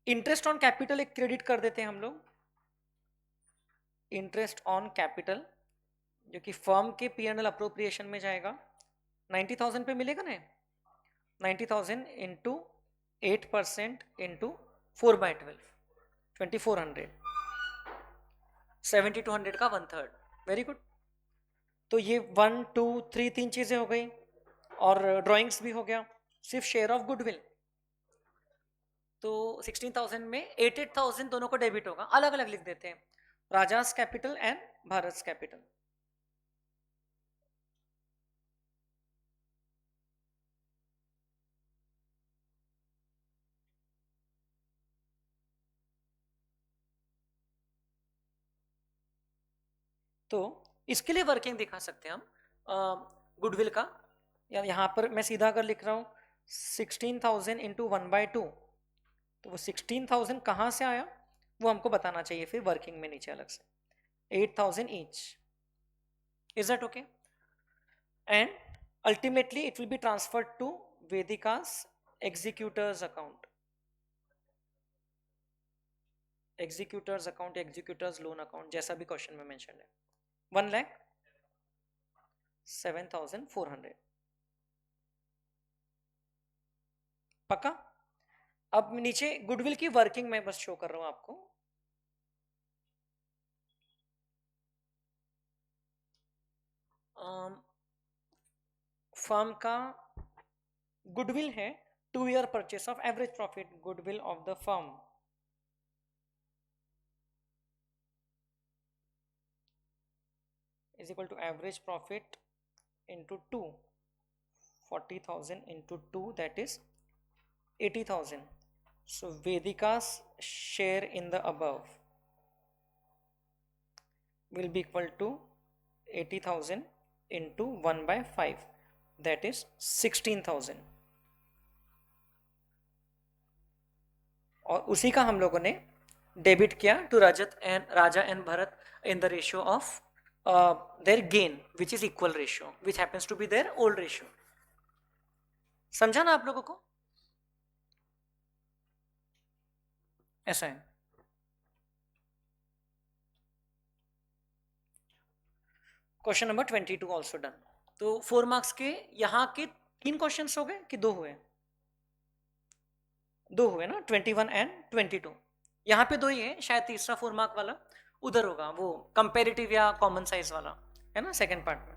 इंटरेस्ट ऑन कैपिटल एक क्रेडिट कर देते हैं हम लोग, इंटरेस्ट ऑन कैपिटल जो कि फर्म के P&L अप्रोप्रिएशन में जाएगा। 90,000 पे मिलेगा ना, 90,000 इंटू 8% इंटू 4/12, 2400, 70 to 100 का 1/3। वेरी गुड, तो ये 1 2 3 तीन चीजें हो गई और ड्राइंग्स भी हो गया। सिर्फ शेयर ऑफ गुडविल तो 16,000 में 8,000 दोनों को डेबिट होगा, अलग अलग लिख देते हैं, rajas capital and Bharat capital. तो इसके लिए वर्किंग दिखा सकते हैं हम गुडविल का, या यहाँ पर मैं सीधा अगर लिख रहा हूँ 16,000 इंटू 1/2, तो वो 16,000 कहाँ से आया वो हमको बताना चाहिए फिर वर्किंग में नीचे अलग से, 8,000 each. Is that okay? And ultimately it will be transferred to Vedika's executors account, executors account, executors loan account, जैसा भी क्वेश्चन में मेंशन है, 1,07,400। पक्का? अब नीचे गुडविल की वर्किंग में बस शो कर रहा हूं आपको। फर्म का गुडविल है 2 year purchase of average profit, goodwill of the firm, is equal to average profit into 2, 40,000 into 2 that is 80,000. So Vedika's share in the above will be equal to 80,000 into 1 by 5 that is 16,000. और उसी का हम लोगों ने debit किया to Raja and Bharat in the ratio of their gain which is equal ratio which happens to be their old ratio. समझा ना आप लोगों को? ऐसा है. Question number 22 also done. तो 4 मार्क्स के यहाँ के 3 क्वेश्चन हो गए कि 2 हुए? 2 हुए ना, 21 एंड 22. यहाँ पे 2 ही है, शायद तीसरा 4 मार्क वाला उधर होगा, वो कंपेरेटिव या कॉमन साइज वाला है ना, सेकेंड पार्ट में.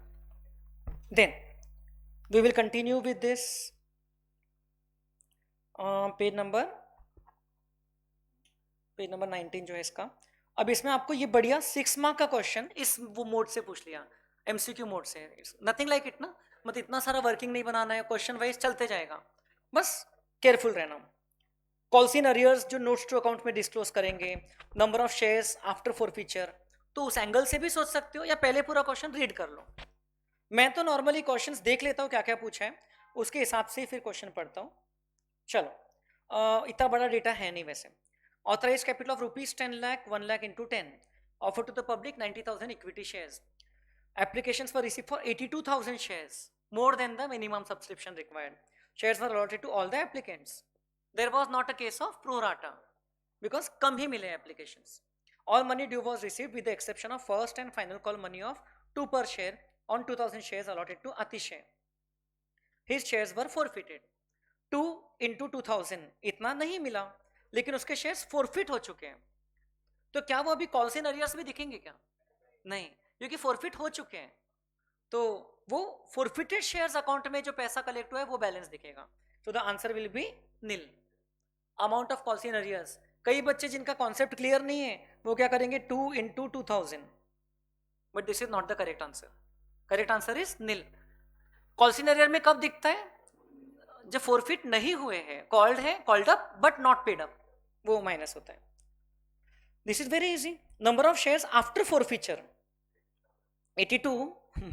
Then we will continue with this page number 19 जो है इसका. अब इसमें आपको ये बढ़िया 6 मार्क का क्वेश्चन इस वो मोड से पूछ लिया, एमसीक्यू मोड से. नथिंग लाइक इट ना, मतलब इतना सारा वर्किंग नहीं बनाना है, क्वेश्चन वाइज चलते जाएगा, बस केयरफुल रहना. कॉल्स इन अरियर्स जो नोट्स टू अकाउंट में डिस्क्लोज करेंगे, number of shares after forfeiture, तो उस एंगल से भी सोच सकते हो या पहले पूरा क्वेश्चन रीड कर लो. मैं तो नॉर्मली क्वेश्चंस देख लेता हूँ क्या क्या पूछा है, उसके हिसाब से फिर क्वेश्चन पढ़ता हूँ. चलो इतना बड़ा डेटा है नहीं वैसे. Authorise capital of rupees 10 lakh, 1 lakh into 10, offer to the public 90,000 equity shares, applications were received for 82,000 shares, more than the minimum subscription required. Shares were allotted to all the applicants. There was not a case of pro rata because कम ही मिले applications. All money due was received with the exception of first and final call money of 2 per share on 2,000 shares allotted to Atishay. His shares were forfeited. 2 into 2,000 इतना नहीं मिला, लेकिन उसके shares forfeit हो चुके हैं. तो क्या वो अभी कॉल्स इन अरियर्स में दिखेंगे क्या? नहीं, क्योंकि फॉरफिट हो चुके हैं. तो वो फॉरफिटेड शेयर्स अकाउंट में जो पैसा कलेक्ट हुआ है वो बैलेंस दिखेगा. तो the answer will be nil. Amount of calls in arrears, कई बच्चे जिनका कॉन्सेप्ट क्लियर नहीं है वो क्या करेंगे 2 into 2,000, but this is not the correct answer. Correct answer is nil. Calls in arrear में कब दिखता है? जब फॉरफिट नहीं हुए हैं, कॉल्ड है, called up but not paid up, वो माइनस होता है. This is very easy. Number of shares after forfeiture 82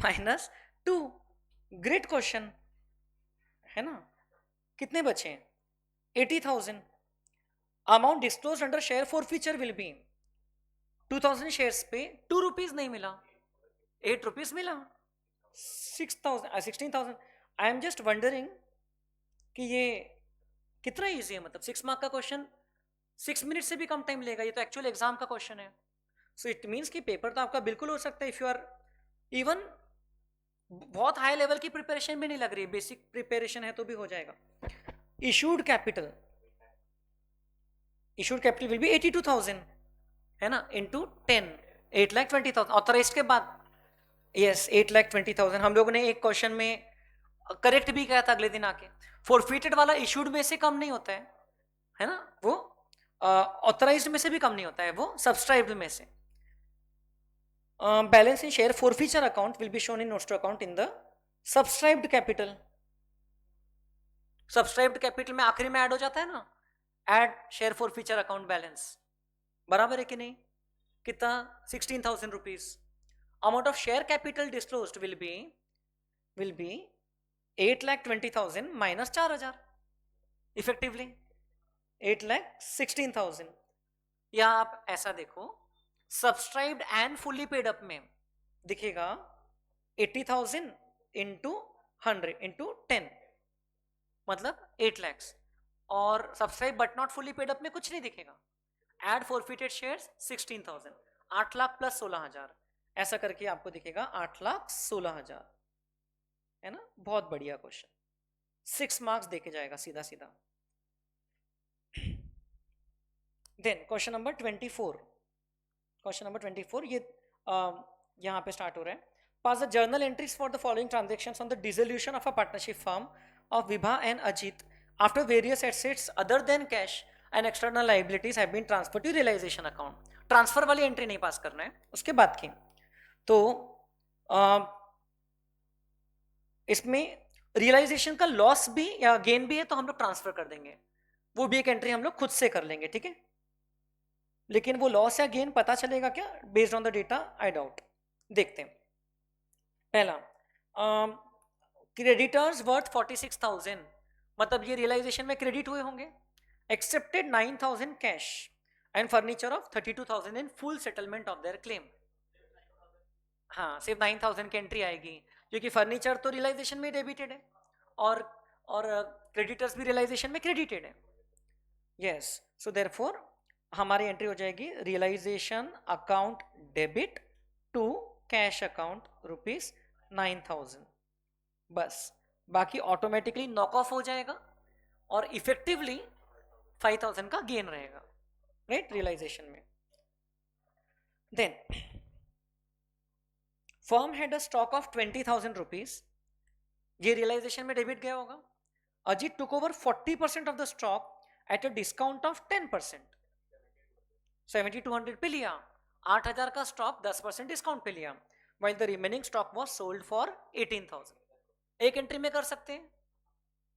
minus 2. Great question है ना. कितने बचे हैं? 80,000. Amount disclose under share forfeiture will B 2,000 shares पे 2 रुपीज नहीं मिला, 8 रुपीज मिला, 16,000. आई एम जस्ट वंडरिंग कि ये कितना ईजी है. मतलब 6 मार्क का क्वेश्चन 6 मिनट से भी कम टाइम लेगा. ये तो एक्चुअल एग्जाम का क्वेश्चन है. सो इट मीन्स कि पेपर तो आपका बिल्कुल हो सकता है इफ यू आर इवन बहुत हाई लेवल की प्रिपरेशन भी नहीं लग रही, बेसिक प्रिपरेशन है तो भी हो जाएगा. इशूड कैपिटल विल बी 82,000 है ना, इनटू 10, 8,20,000. ऑथराइज्ड के बाद यस 8,20,000. हम लोगों ने एक क्वेश्चन में करेक्ट भी किया था अगले दिन आके. फॉरफिटेड वाला इशूड में से कम नहीं होता है ना, वो ऑथराइज्ड में से भी कम नहीं होता है, वो सब्सक्राइब्ड में से. Balance in share forfeiture account will be shown in notes to account in the subscribed capital. Subscribed capital में आखिरी में ऐड हो जाता है ना, add share forfeiture account balance, बराबर है कि नहीं? कितना? 16,000 rupees. Amount of share capital disclosed will be 8,20,000 minus 4,000, effectively 8,16,000. या आप ऐसा देखो, subscribed and fully paid up में दिखेगा 80,000 इंटू 100 इंटू 10, मतलब 8 lakhs. और subscribe but not fully paid up में कुछ नहीं दिखेगा. Add forfeited shares 16,000, 8 lakh plus 16,000, ऐसा करके आपको दिखेगा 8,16,000 है ना. बहुत बढ़िया क्वेश्चन, 6 मार्क्स देके जाएगा सीधा सीधा. Then question number 24. Question number 24 ये यहाँ पे स्टार्ट हो रहा है. Pass the journal entries for the following transactions on the dissolution of a partnership firm of Vibha and Ajit after various assets other than cash and external liabilities have been transfer to realisation account. Transfer वाली entry नहीं pass करना है, उसके बाद की. तो इसमें realisation का लॉस भी या गेन भी है तो हम लोग ट्रांसफर कर देंगे, वो भी एक एंट्री हम लोग खुद से कर लेंगे, ठीक है। लेकिन वो लॉस या गेन पता चलेगा क्या based on the data, I doubt. देखते हैं। पहला, क्रेडिटर्स वर्थ 46,000, मतलब ये रियलाइजेशन में क्रेडिट हुए होंगे। Accepted 9,000 cash and furniture of 32,000 in full settlement of their claim. हाँ, सिर्फ 9,000 की एंट्री आएगी क्योंकि फर्नीचर तो रियलाइजेशन में डेबिटेड है और क्रेडिटर्स भी रियलाइजेशन में क्रेडिटेड है। यस, सो देयरफॉर हमारी एंट्री हो जाएगी realisation account debit to cash account ₹9,000। बस, बाकी ऑटोमेटिकली नॉक ऑफ हो जाएगा और इफेक्टिवली 5,000 का गेन रहेगा, राइट, रियलाइजेशन में। Then firm had a stock of 20,000 rupees, ये रियलाइजेशन में डेबिट गया होगा। Ajit took over 40% of the stock at a discount of 10%, 7,200 पे लिया, 8,000 का स्टॉक 10% डिस्काउंट पे लिया, while the remaining stock was sold for 18,000। एक एंट्री में कर सकते हैं।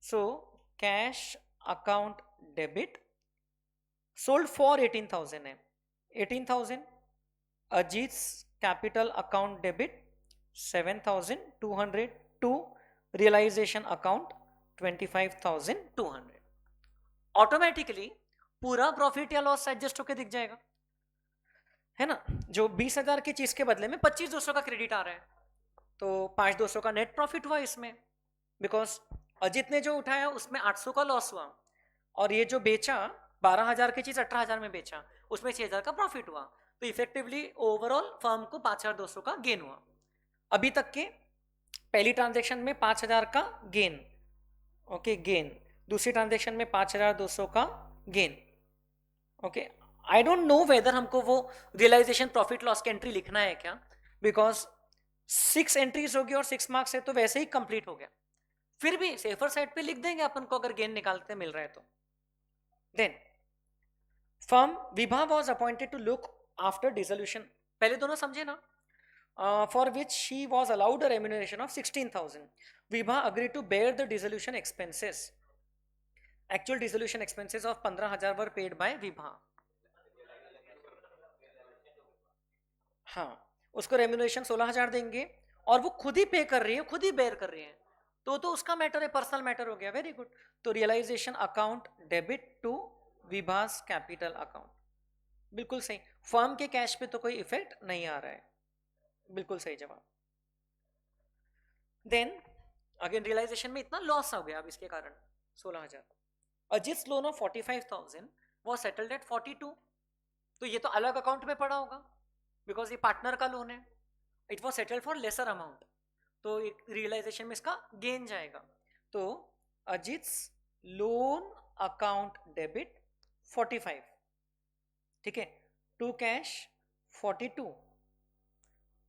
So cash account debit sold for 18,000 है, 18,000। Ajit capital account debit 7,200 to realisation account 25,200। Automatically पूरा प्रॉफिट या लॉस एडजस्ट होकर दिख जाएगा, है ना। जो 20,000 की चीज के बदले में 25,200 का क्रेडिट आ रहा है, तो 5,200 का नेट प्रॉफिट हुआ इसमें, बिकॉज अजित ने जो उठाया उसमें 800 का लॉस हुआ और ये जो बेचा 12,000 की चीज 18,000 में बेचा, उसमें 6,000 का प्रॉफिट हुआ। तो इफेक्टिवली ओवरऑल फर्म को 5,200 का गेन हुआ। अभी तक के पहली ट्रांजेक्शन में 5,000 का गेन, ओके गेन, दूसरी ट्रांजेक्शन में 5,200 का gain, okay. I don't know whether हमको वो रियलाइजेशन प्रॉफिट लॉस की एंट्री लिखना है क्या, बिकॉज 6 एंट्रीज होगी और 6 मार्क्स है तो वैसे ही कंप्लीट हो गया। फिर भी सेफर साइड पे लिख देंगे अपन को अगर गेन निकालते मिल रहा है तो। Then firm Vibha was appointed to look after dissolution, पहले दोनों समझे ना, for which she was allowed a remuneration of 16,000। Vibha agree to bear the dissolution expenses, actual dissolution expenses of 15,000 were paid by Vibha. हाँ, उसको रेम्यूनरेशन 16,000 देंगे और वो खुद ही पे कर रही है, खुद ही बेयर कर रही है, तो उसका मैटर है, पर्सनल मैटर हो गया, वेरी गुड। तो realisation account debit to Vibha's capital account, बिल्कुल सही। फर्म के कैश पे तो कोई इफेक्ट नहीं आ रहा है, बिल्कुल सही जवाब। देन अगेन रियलाइजेशन में इतना लॉस हो गया अब इसके कारण 16,000। अजित लोन ऑफ 45,000 वो सेटल्ड एट 42, तो ये तो अलग अकाउंट में पड़ा होगा बिकॉज ये पार्टनर का लोन है, it was settled for lesser amount, तो रियलाइजेशन में इसका गेन जाएगा। तो अजित लोन अकाउंट डेबिट 45, ठीक है, to cash 42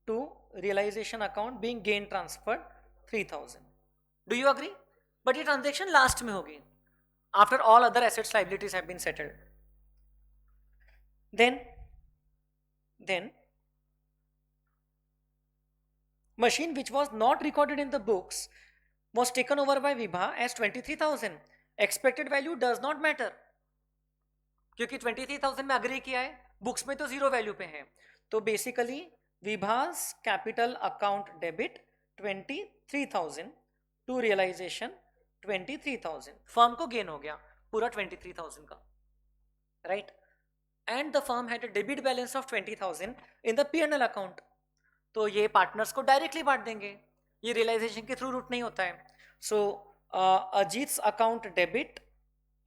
to realisation account being gain transferred 3,000। Do you agree? But ये ट्रांजेक्शन लास्ट में होगी after all other assets liabilities have been settled. then machine which was not recorded in the books was taken over by Vibha as 23,000। expected value does not matter क्योंकि 23,000 में agree किया है, books में तो 0 value पे है, तो basically Vibha's capital account debit 23,000 to realisation 23,000, firm को गेन हो गया पूरा 23,000 का, right. And the firm had a debit balance of 20,000 in the P&L account, तो ये पार्टनर्स को डायरेक्टली बांट देंगे, ये रियलाइजेशन के थ्रू रूट नहीं होता है। So Ajit account debit,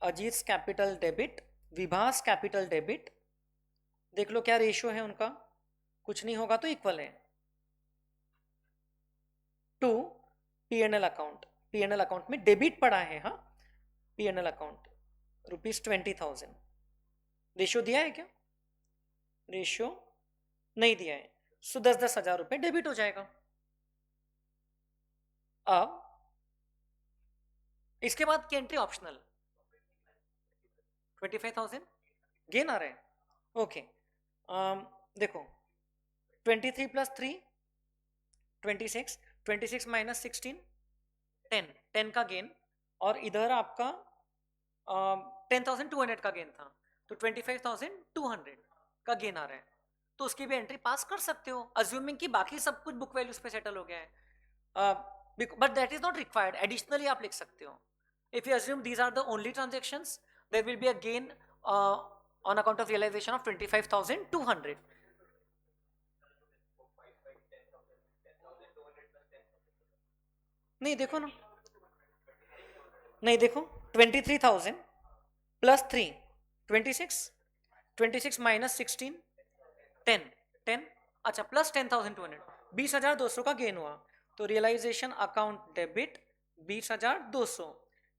Ajit capital debit, Vibha's capital debit, देख लो क्या रेशियो है उनका, कुछ नहीं होगा तो इक्वल है, to P&L account. P&L account में डेबिट पड़ा है, हाँ, P&L अकाउंट ₹20,000। रेशियो दिया है क्या? रेशियो नहीं दिया है, सो 10,000 रुपए डेबिट हो जाएगा। अब इसके बाद की एंट्री ऑप्शनल, 25,000 गेन आ रहा है, ओके। देखो 23 + 3 26, 26 माइनस 16, 10, 10 का गेन, और इधर आपका 10,200 का गेन था, तो 25,200 का गेन आ रहा है, तो उसकी भी एंट्री पास कर सकते हो, अज्यूमिंग कि बाकी सब कुछ बुक वैल्यूज पे सेटल हो गया है, but that is not required, additionally आप लिख सकते हो. If you assume these are the only transactions, there will be a gain on account of realization of 25,200. नहीं देखो ना, नहीं देखो, 23,000 प्लस 3, 26, 26 माइनस 16, 10, 10, अच्छा प्लस 10,200, 20,200 का गेन हुआ, तो रियलाइजेशन अकाउंट डेबिट 20,200,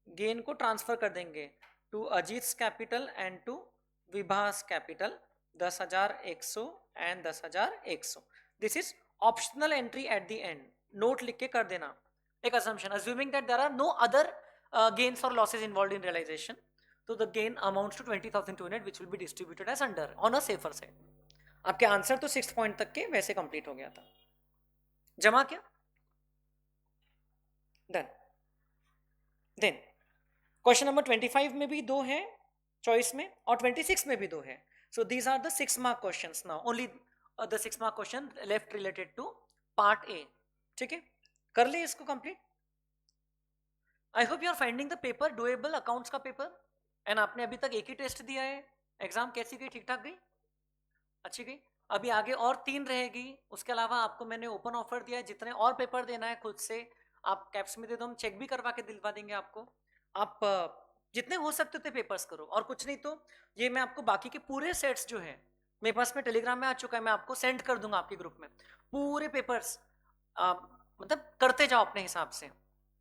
गेन को ट्रांसफर कर देंगे to Ajit capital and to Vibha's capital, 10,100 and 10,100. This is optional entry at the end, note लिख के कर देना. एक assumption, assuming that there are no other gains or losses involved in realization, so the gain amounts to 20,200 which will be distributed as under on a safer side. आपके answer तो 6th point तक के वैसे complete हो गया था. जमा क्या? डन. देन क्वेश्चन नंबर 25 में भी दो है चॉइस में और 26 में भी दो है. So these are the 6 mark questions now, only the 6 mark question left related to part A. ठीक है, कर ले इसको complete. I hope you are finding the paper doable, accounts का पेपर, एंड आपने अभी तक एक ही टेस्ट दिया है. एग्जाम कैसी गई? ठीक ठाक गई? अच्छी गई? अभी आगे और 3 रहेगी, उसके अलावा आपको मैंने ओपन ऑफर दिया है, जितने और पेपर देना है खुद से आप कैप्स में दे दो, हम चेक भी करवा के दिलवा देंगे आपको. आप जितने हो सकते उतने पेपर्स करो, और कुछ नहीं तो ये मैं आपको बाकी के पूरे सेट्स जो है मेरे पास में टेलीग्राम में आ चुका है, मैं आपको सेंड कर दूंगा आपके ग्रुप में पूरे पेपर्स, मतलब करते जाओ अपने हिसाब से.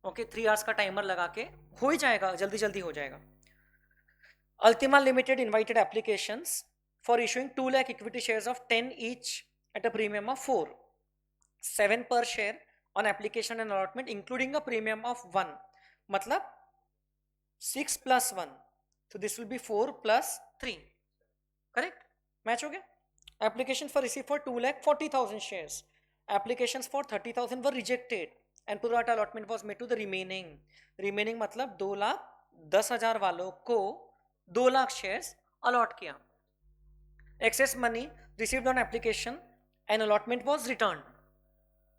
ओके, 3 आवर्स का टाइमर लगा के हो ही जाएगा, जल्दी जल्दी हो जाएगा. Ultima Limited invited applications for issuing 2 lakh equity shares of 10 each at a premium of 4, 7 per share on application and allotment including a premium of 1, मतलब 6 plus 1, so this will be 4 plus 3, correct? Match हो गया. Application for receipt for 2,40,000 shares, applications for 30,000 were rejected and pro rata allotment was made to the remaining मतलब 2,10,000 वालों को 2 lakh shares allot किया. Excess money received on application and allotment was written,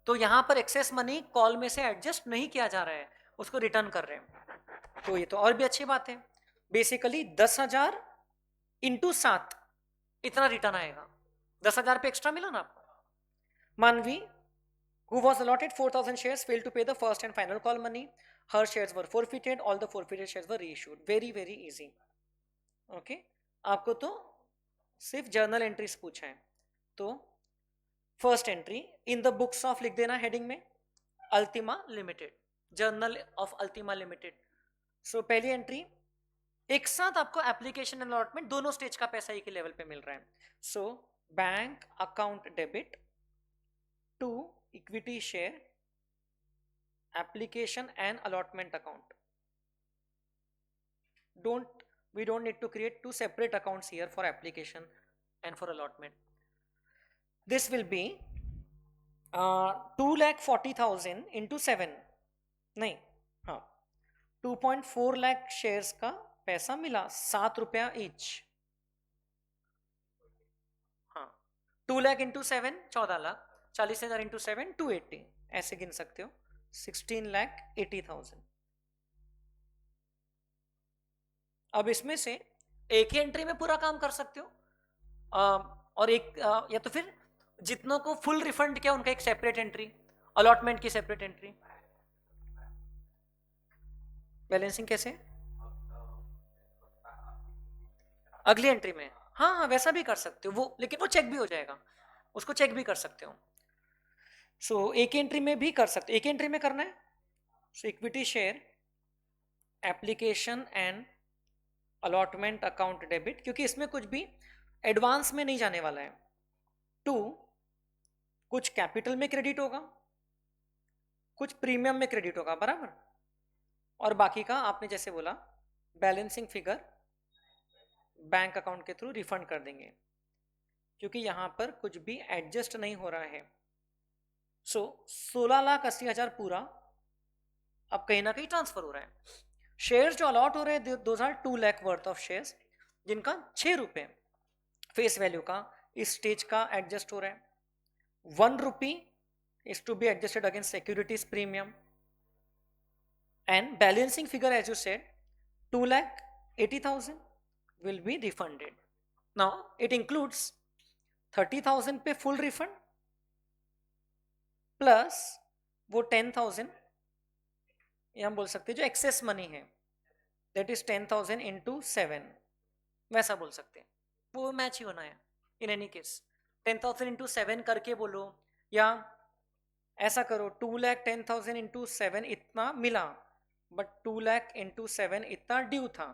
तो यहां पर excess money call में से adjust नहीं किया जा रहा है, उसको रिटर्न कर रहे हैं, तो ये तो और भी अच्छी बात है. बेसिकली 10,000 इंटू 7 इतना रिटर्न आएगा, 10,000 पे एक्स्ट्रा मिला ना आपको. मानवी who was allotted 4,000 shares failed to pay the first and final call money, her shares were forfeited, all the forfeited shares were reissued. very very easy. Okay, आपको तो सिर्फ जर्नल एंट्रीज पूछा है, तो first entry in the books of लिख देना heading में Ultima limited, journal of Ultima limited. So पहली एंट्री, एक साथ आपको एप्लीकेशन एंड अलॉटमेंट दोनों स्टेज का पैसा एक ही लेवल पे मिल रहा है. So bank account debit to equity share application and allotment account. We don't need to create 2 separate accounts here for application and for allotment. This will be 2,40,000 into 7, नहीं, हाँ 2.4 लाख शेयर्स का पैसा मिला, 7 रुपया ईच. हाँ, 2 लाख इंटू 7 14 लाख, 40,000 इंटू 7 280, ऐसे गिन सकते हो, 16,80,000. अब इसमें से एक ही एंट्री में पूरा काम कर सकते हो, और एक या तो फिर जितनों को फुल रिफंड किया उनका एक सेपरेट एंट्री, अलॉटमेंट की सेपरेट एंट्री. बैलेंसिंग कैसे? अगली एंट्री में, हाँ हाँ वैसा भी कर सकते हो वो, लेकिन वो चेक भी हो जाएगा, उसको चेक भी कर सकते हो. सो एक एंट्री में भी कर सकते, एक एंट्री में करना है. So equity share application and allotment account debit, क्योंकि इसमें कुछ भी एडवांस में नहीं जाने वाला है. 2, कुछ कैपिटल में क्रेडिट होगा, कुछ प्रीमियम में क्रेडिट होगा, बराबर, और बाकी का आपने जैसे बोला बैलेंसिंग फिगर बैंक अकाउंट के थ्रू रिफंड कर देंगे, क्योंकि यहां पर कुछ भी एडजस्ट नहीं हो रहा है. सो 16,80,000 पूरा अब कहीं ना कहीं ट्रांसफर हो रहा है। शेयर्स जो अलॉट हो रहे हैं those are 2 lakh worth of shares, जिनका 6 रुपए फेस वैल्यू का इस स्टेज का एडजस्ट हो रहा है। 1 रुपी is to be adjusted against securities premium, and balancing figure as you said 2,80,000 will be refunded. Now it includes 30,000 पे full refund प्लस वो 10,000, ये हम बोल सकते हैं जो एक्सेस मनी है, दैट इज 10,000 इंटू 7, वैसा बोल सकते हैं, वो मैच ही होना है इन एनी केस। 10,000 इंटू 7 करके बोलो, या ऐसा करो 2,10,000 इंटू 7 इतना मिला, बट 2,00,000 इंटू 7 इतना ड्यू था।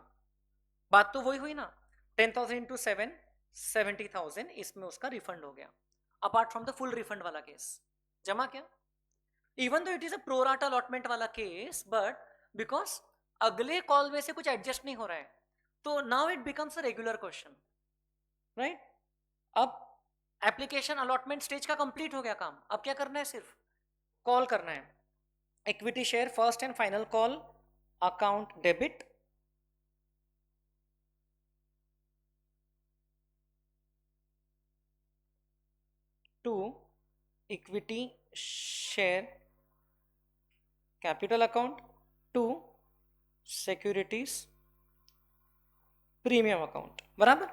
बात तो वही हुई ना, 10,000 इंटू 7 70,000 इसमें उसका रिफंड हो गया, apart from the full refund वाला केस। जमा क्या, even though it is a pro rata allotment वाला केस, बट बिकॉज अगले कॉल में से कुछ एडजस्ट नहीं हो रहा है, तो now it becomes a regular question, right. अब एप्लीकेशन अलॉटमेंट स्टेज का कंप्लीट हो गया काम, अब क्या करना है, सिर्फ कॉल करना है। Equity share first and final call account debit, to equity share capital account, to securities premium account, बराबर।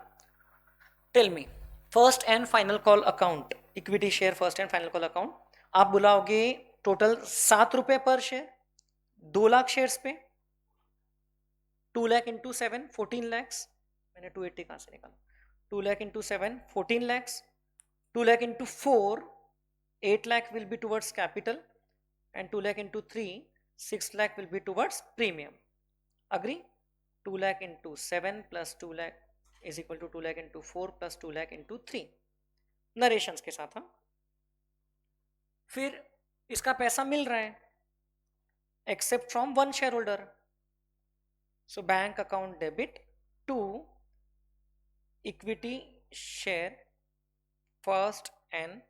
Tell me, first and final call account, equity share first and final call account, आप बुलाओगे total 7 रुपए पर share, 2 lakh shares पे, 2 lakh into 7 14 lakhs, मैंने 280 कहां से निकाला, 2 lakh into 7 14 lakhs, 2 lakh into 4 8 lakh will be towards capital, and 2 lakh into 3 6 lakh will be towards premium. Agree? 2 lakh into 7 plus 2 lakh is equal to 2 lakh into 4 plus 2 lakh into 3 नरेशंस के साथ। हम फिर इसका पैसा मिल रहा है except from one share holder, so bank account debit to equity share first and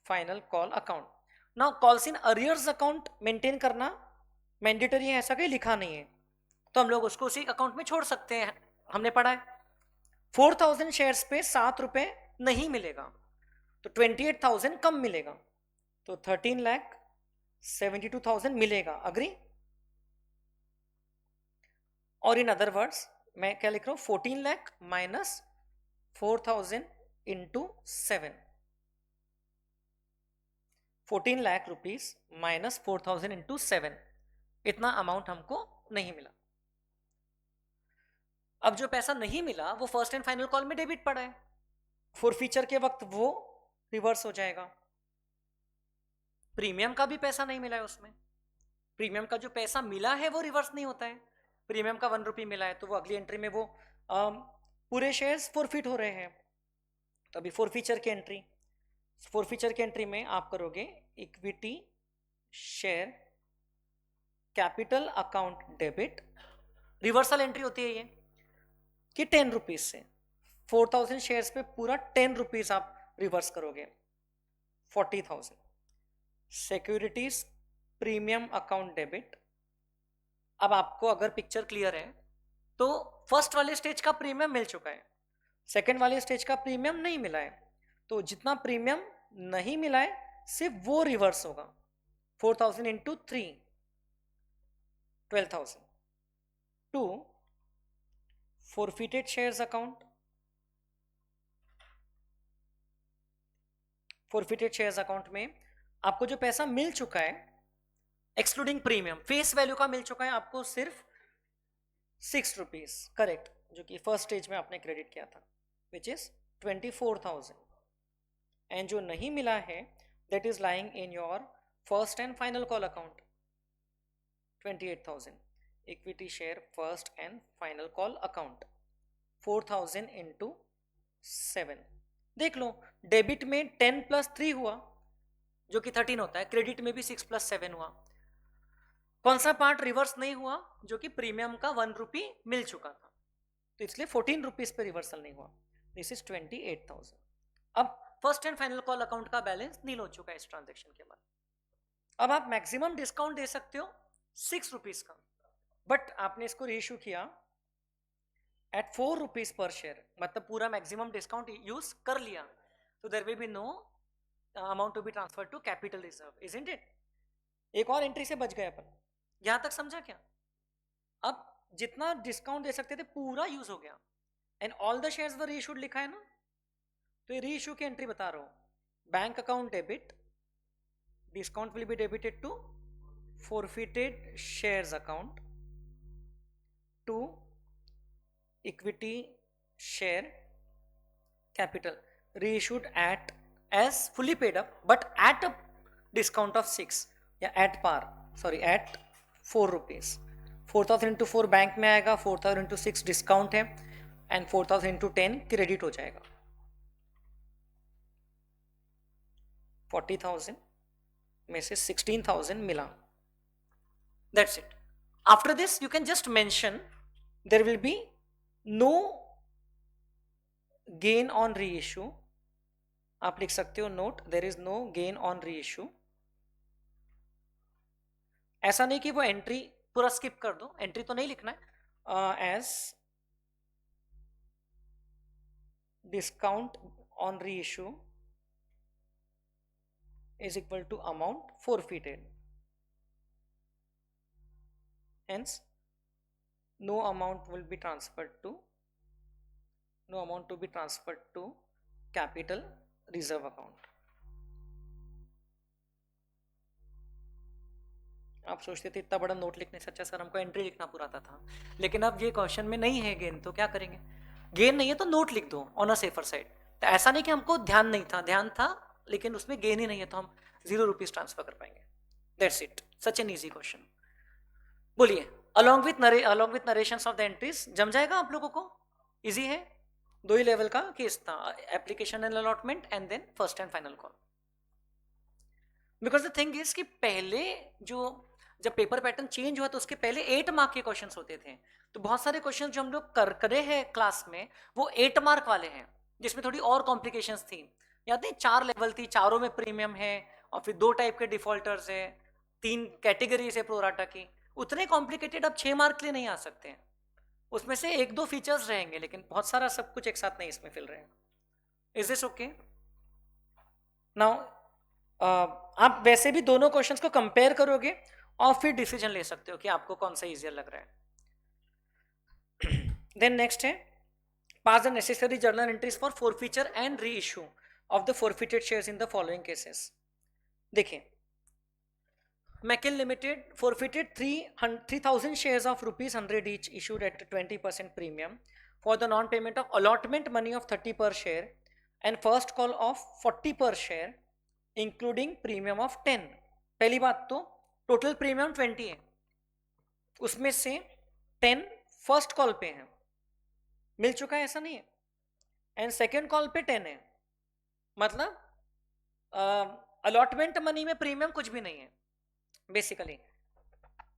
final call account. Now calls in arrears account maintain करना मैंडेटरी है, ऐसा कहीं लिखा नहीं है, तो हम लोग उसको उसी अकाउंट में छोड़ सकते हैं, हमने पढ़ा है। 4,000 शेयर्स पे 7 रुपए नहीं मिलेगा, तो 28,000 कम मिलेगा, तो 13,72,000 मिलेगा। अग्री? और इन अदर वर्ड्स मैं क्या लिख रहा हूं, 14 lakh minus 4,000 into 7, 14 lakh rupees minus 4,000 into 7, इतना अमाउंट हमको नहीं मिला। अब जो पैसा नहीं मिला वो फर्स्ट एंड फाइनल कॉल में डेबिट पड़ा है, फॉरफीचर के वक्त वो रिवर्स हो जाएगा। प्रीमियम का भी पैसा नहीं मिला है उसमें, प्रीमियम का जो पैसा मिला है वो रिवर्स नहीं होता है। प्रीमियम का 1 रुपी मिला है तो वो अगली एंट्री में वो पूरे शेयर्स फॉरफिट हो रहे हैं, तो अभी फॉरफीचर की एंट्री, फॉरफीचर की एंट्री में आप करोगे equity share capital account debit, reversal entry होती है ये कि 10 रुपीज से 4,000 शेयर्स पे पूरा 10 रुपीज आप रिवर्स करोगे, 40,000। सिक्योरिटीज प्रीमियम अकाउंट डेबिट, अब आपको अगर पिक्चर क्लियर है तो फर्स्ट वाले स्टेज का प्रीमियम मिल चुका है, सेकेंड वाले स्टेज का प्रीमियम नहीं मिला है, तो जितना प्रीमियम नहीं मिला है सिर्फ वो रिवर्स होगा। 4,000 into 3 12,000 to forfeited shares account, forfeited shares account में आपको जो पैसा मिल चुका है एक्सक्लूडिंग प्रीमियम फेस वैल्यू का मिल चुका है आपको सिर्फ 6 रुपीज, करेक्ट, जो कि फर्स्ट स्टेज में आपने क्रेडिट किया था, विच इज 24,000, एंड जो नहीं मिला है that is lying in your first and final call account 28,000, equity share first and final call account 4,000 into 7। देख लो डेबिट में 10 प्लस 3 हुआ जो कि 13 होता है, क्रेडिट में भी 6 प्लस 7 हुआ, कौन सा पार्ट रिवर्स नहीं हुआ, जो कि प्रीमियम का 1 रुपी मिल चुका था, तो इसलिए 14 रुपीज पे रिवर्सल नहीं हुआ, दिस इज 28,000। अब first and final call account का बैलेंस नील हो चुका है इस ट्रांजेक्शन के बाद। अब आप मैक्सिमम डिस्काउंट दे सकते हो 6 रुपीज का, बट आपने इसको रीइश्यू किया एट 4 रुपीज पर शेयर, मतलब पूरा मैक्सिमम डिस्काउंट यूज कर लिया, तो there will be no amount to be transfer to capital reserve, isn't it? एक और एंट्री से बच गए अपन। यहां तक समझा क्या? अब जितना डिस्काउंट दे सकते थे पूरा यूज हो गया, and all the shares were reissued लिखा है ना, तो ये रीइश्यू की एंट्री बता रहा हूं। Bank account debit, discount will be debited to forfeited shares account to equity share capital reissued at as fully paid up but at a discount of 6 या at par, sorry at 4 rupees। 4000 into 4 bank में आएगा, 4000 into 6 discount है, and 4000 into 10 credit हो जाएगा। 40,000 में से 16,000 मिला, that's it। after this you can just mention there will be no gain on reissue, आप लिख सकते हो note there is no gain on reissue। ऐसा नहीं कि वो एंट्री पूरा स्किप कर दो, एंट्री तो नहीं लिखना है। As discount on reissue is equal to amount forfeited, hence no amount will be transferred to, no amount to be transferred to capital reserve account। आप सोचते थे इतना बड़ा नोट लिखने से अच्छा सर हमको एंट्री लिखना पूरा आता था, लेकिन अब ये क्वेश्चन में नहीं है गेन, तो क्या करेंगे? गेन नहीं है तो नोट लिख दो ऑन अ सेफर साइड। तो ऐसा नहीं कि हमको ध्यान नहीं था, ध्यान था, लेकिन उसमें गेन ही नहीं है तो हम 0 रुपीज ट्रांसफर कर पाएंगे। That's it, such an easy question. बोलिए, along with narrations of the entries जम जाएगा आप लोगों को? इजी है, 2 ही लेवल का केस था, application and allotment and then first and final call. Because the thing is कि पहले जब पेपर पैटर्न चेंज हुआ तो उसके पहले 8 मार्क के क्वेश्चंस होते थे, तो बहुत सारे क्वेश्चंस जो हम लोग करे हैं क्लास में वो 8 मार्क वाले हैं, जिसमें थोड़ी और कॉम्प्लिकेशंस थी। याद नहीं, 4 लेवल थी, चारों में प्रीमियम है, और फिर 2 टाइप के डिफॉल्टर्स है, 3 कैटेगरीज है प्रोराटा की। उतने कॉम्प्लिकेटेड अब 6 मार्क के लिए नहीं आ सकते हैं, उसमें से 1-2 फीचर्स रहेंगे, लेकिन बहुत सारा सब कुछ एक साथ नहीं इसमें फिल रहेगा। Is this okay? नाउ आप वैसे भी दोनों क्वेश्चंस को कंपेयर करोगे और फिर डिसीजन ले सकते हो कि आपको कौन सा इजियर लग रहा है। देन नेक्स्ट है, pass the necessary journal entries for forfeiture and reissue of the forfeited shares in the following cases. देखिए, मैकिल limited forfeited 3,000 shares of ₹100 each issued at 20% premium for the non-payment of allotment money of 30 per share and first call of 40 per share including premium of 10। पहली बात तो total premium 20 है, उसमें से 10 first call पे है, मिल चुका है ऐसा नहीं है, एंड सेकेंड कॉल पे 10 है, मतलब अलॉटमेंट मनी में प्रीमियम कुछ भी नहीं है बेसिकली।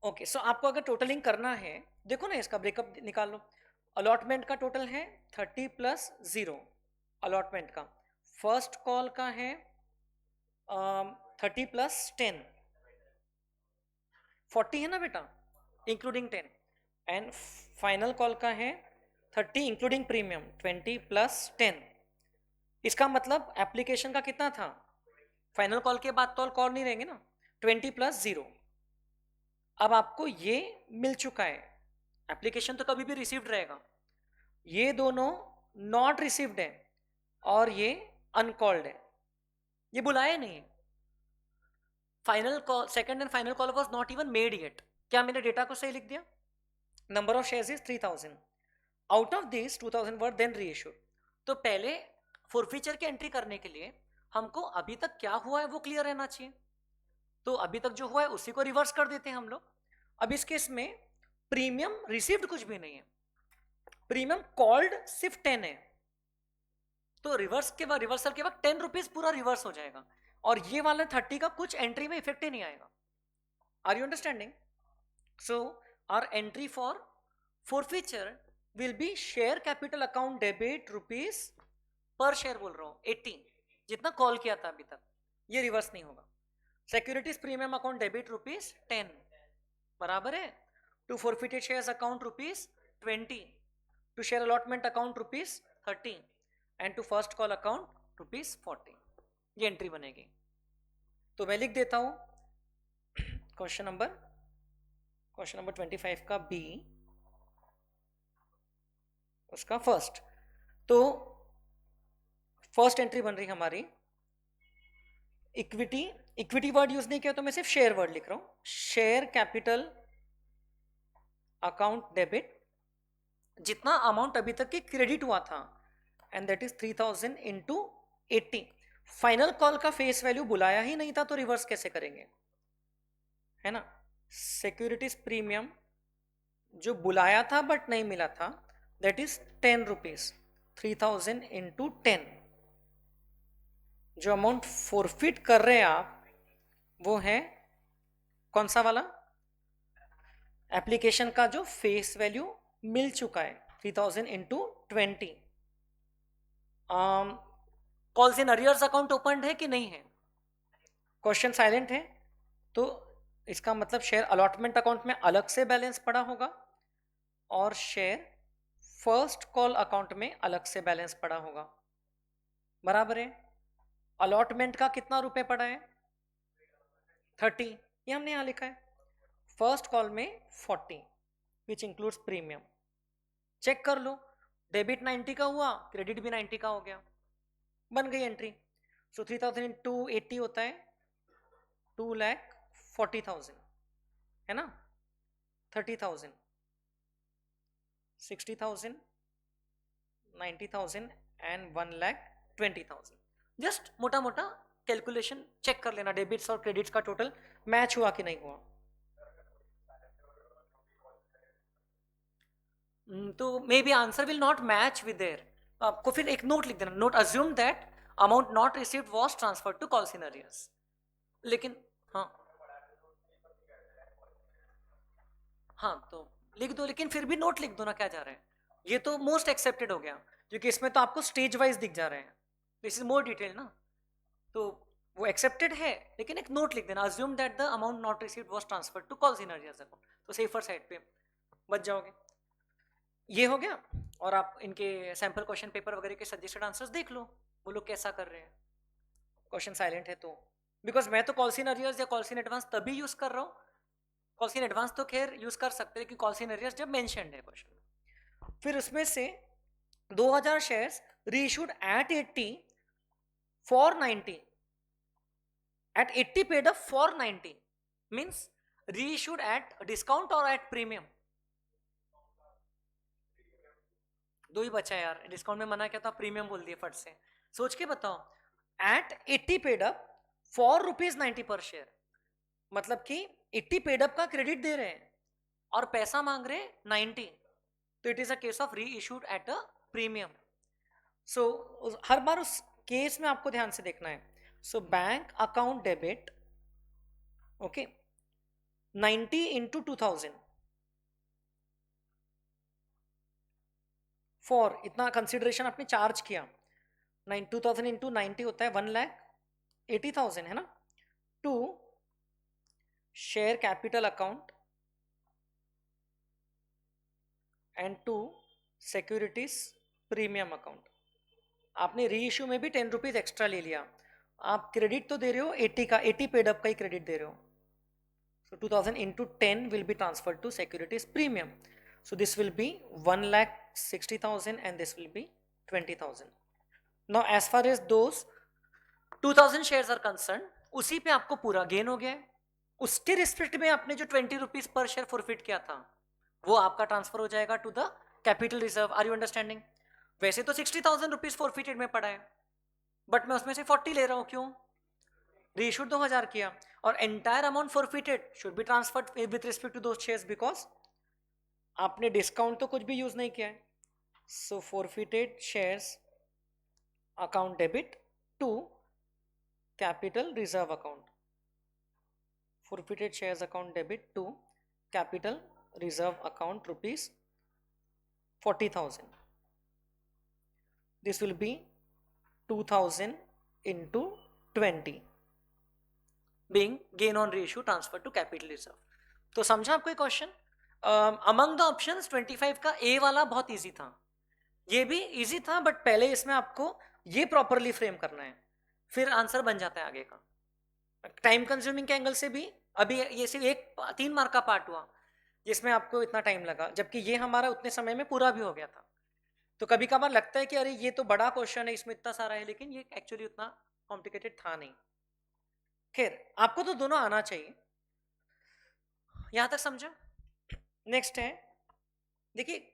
ओके, सो आपको अगर टोटलिंग करना है, देखो ना इसका ब्रेकअप निकाल लो। अलॉटमेंट का टोटल है 30 + 0 अलॉटमेंट का, फर्स्ट कॉल का है 30 + 10 40 है ना बेटा, इंक्लूडिंग 10, एंड फाइनल कॉल का है 30 इंक्लूडिंग प्रीमियम 20 + 10। इसका मतलब एप्लीकेशन का कितना था? फाइनल कॉल के बाद तो और कॉल नहीं रहेंगे ना, 20 + 0। अब आपको ये मिल चुका है, एप्लीकेशन तो कभी भी रिसीव्ड रहेगा, ये दोनों नॉट रिसीव्ड है और ये अनकॉल्ड है, ये बुलाए नहीं। Final call, second and final call was not even made yet. क्या मैंने डेटा को सही लिख दिया? Number of shares is 3000, out of this 2000 were then reissued. तो पहले फॉरफीचर की एंट्री करने के लिए हमको अभी तक क्या हुआ है वो क्लियर रहना चाहिए, तो अभी तक जो हुआ है उसी को रिवर्स कर देते हैं हम लोग। अब इस केस में प्रीमियम रिसीव्ड कुछ भी नहीं है, प्रीमियम कॉल्ड सिर्फ 10 है, तो रिवर्सल के वक्त 10 रुपीज पूरा रिवर्स हो जाएगा, और ये वाला 30 का कुछ एंट्री में इफेक्ट ही नहीं आएगा। Are you understanding? So our entry for forfeiture will be share capital account debit rupees per share, बोल रहा हूं 80, जितना कॉल किया था अभी तक, ये रिवर्स नहीं होगा। सिक्योरिटीज प्रीमियम अकाउंट डेबिट ₹10 बराबर है to forfeited shares account ₹20, to share allotment account ₹30 and to first call account ₹40। ये एंट्री बनेगी। तो मैं लिख देता हूं क्वेश्चन नंबर 25 का बी, उसका फर्स्ट। तो फर्स्ट एंट्री बन रही हमारी इक्विटी, इक्विटी वर्ड यूज नहीं किया तो मैं सिर्फ शेयर वर्ड लिख रहा हूं, शेयर कैपिटल अकाउंट डेबिट, जितना अमाउंट अभी तक की क्रेडिट हुआ था, and that is 3000 into 80। Final call का फेस वैल्यू बुलाया ही नहीं था तो रिवर्स कैसे करेंगे, है ना। सिक्योरिटीज प्रीमियम जो बुलाया था बट नहीं मिला था, दैट इज ₹10, 3000 इंटू 10। जो अमाउंट फोरफिट कर रहे हैं आप वो है कौन सा वाला, एप्लीकेशन का जो फेस वैल्यू मिल चुका है 3000 into 20। Calls in arrears account open है कि नहीं है, क्वेश्चन साइलेंट है, तो इसका मतलब शेयर अलॉटमेंट अकाउंट में अलग से बैलेंस पड़ा होगा और शेयर फर्स्ट कॉल अकाउंट में अलग से बैलेंस पड़ा होगा, बराबर है। अलॉटमेंट का कितना रुपए पड़ा है 30, ये हमने यहां लिखा है। फर्स्ट कॉल में 40 विच इंक्लूड्स प्रीमियम। चेक कर लो, डेबिट 90 का हुआ, क्रेडिट भी 90 का हो गया, बन गई एंट्री। सो 3000 इंटू 80 होता है 2,40,000, है ना। 30,000, 60,000, 90,000 एंड 1,20,000। जस्ट मोटा मोटा कैलकुलेशन चेक कर लेना, डेबिट्स और क्रेडिट्स का टोटल मैच हुआ कि नहीं हुआ। तो maybe answer will not match with their, आपको फिर एक नोट लिख देना, note assume that amount not received was transferred to calls in arrears. लेकिन हाँ हाँ तो लिख दो, लेकिन फिर भी नोट लिख दो ना, क्या जा रहा है। ये तो मोस्ट एक्सेप्टेड हो गया क्योंकि इसमें तो आपको स्टेज वाइज दिख जा रहे हैं, दिस इज मोर डिटेल ना, तो वो एक्सेप्टेड है, लेकिन एक नोट लिख देना, assume that the amount not received was transferred to calls in arrears account, तो सेफर साइड पे बच जाओगे। ये हो गया। और आप इनके सैंपल क्वेश्चन पेपर वगैरह के सजेस्टेड आंसर्स देख लो, वो लोग कैसा कर रहे हैं। क्वेश्चन साइलेंट है तो, बिकॉज मैं तो कॉल्स इन अरियर्स या कॉल्स इन एडवांस तभी यूज कर रहा हूँ, कॉल्स इन एडवांस तो खैर यूज कर सकते हैं कि कॉल्स इन अरियर्स जब मेंशन्ड है क्वेश्चन। फिर उसमें से 2000 shares reissued at 80 for 90, at 80 paid up for 90 means reissued at discount or at premium। दो ही बचा है यार, डिस्काउंट में मना किया था, प्रीमियम बोल दिए फट से। सोच के बताओ, एट 80 पेड अप फॉर ₹90 पर शेयर, मतलब कि 80 पेड अप का क्रेडिट दे रहे हैं और पैसा मांग रहे हैं 90, तो it is a case of reissued at a premium. So हर बार उस केस में आपको ध्यान से देखना है। So bank account debit, okay, 90 into 2000 for इतना कंसिडरेशन आपने चार्ज किया, 2000 इंटू 90 होता है 1,80,000, है ना, to share capital account and to securities premium account. आपने री इश्यू में भी ₹10 एक्स्ट्रा ले लिया, आप क्रेडिट तो दे रहे हो 80 का, 80 पेड अप का ही क्रेडिट दे रहे हो। So 2000 into 10 will be transferred to securities premium. So this will be 1,60,000 and this will be 20,000. Now as far as those 2000 shares are concerned, उसी पे आपको पूरा गेन हो गया है। उसके रिस्पेक्ट में आपने जो ₹20 पर शेयर फॉरफिट किया था वो आपका ट्रांसफर हो जाएगा to the capital reserve. Are you understanding? वैसे तो ₹60,000 फॉरफिटेड में पड़ा है, बट मैं उसमें से 40 ले रहा हूं, क्यों, रीइश्यूड 2000 किया, और entire amount forfeited should be transferred with respect to those shares because आपने डिस्काउंट तो कुछ भी यूज नहीं किया है। So forfeited shares account debit to capital reserve account, forfeited shares account debit to capital reserve account ₹40,000. This will be 2,000 into 20 being gain on reissue transfer to capital reserve. तो समझा आपको question? Among the options 25 का ए वाला बहुत easy था, ये भी easy था, बट पहले इसमें आपको ये प्रॉपरली फ्रेम करना है, फिर आंसर बन जाता है आगे का. टाइम कंज्यूमिंग के एंगल से भी अभी ये सिर्फ एक 3 मार्क का पार्ट हुआ जिसमें आपको इतना टाइम लगा, जबकि ये हमारा उतने समय में पूरा भी हो गया था. तो कभी कभार लगता है कि अरे ये तो बड़ा क्वेश्चन है, इसमें इतना सारा है, लेकिन ये एक्चुअली उतना कॉम्प्लिकेटेड था नहीं. खैर, आपको तो दोनों आना चाहिए. यहां तक समझा? नेक्स्ट है, देखिए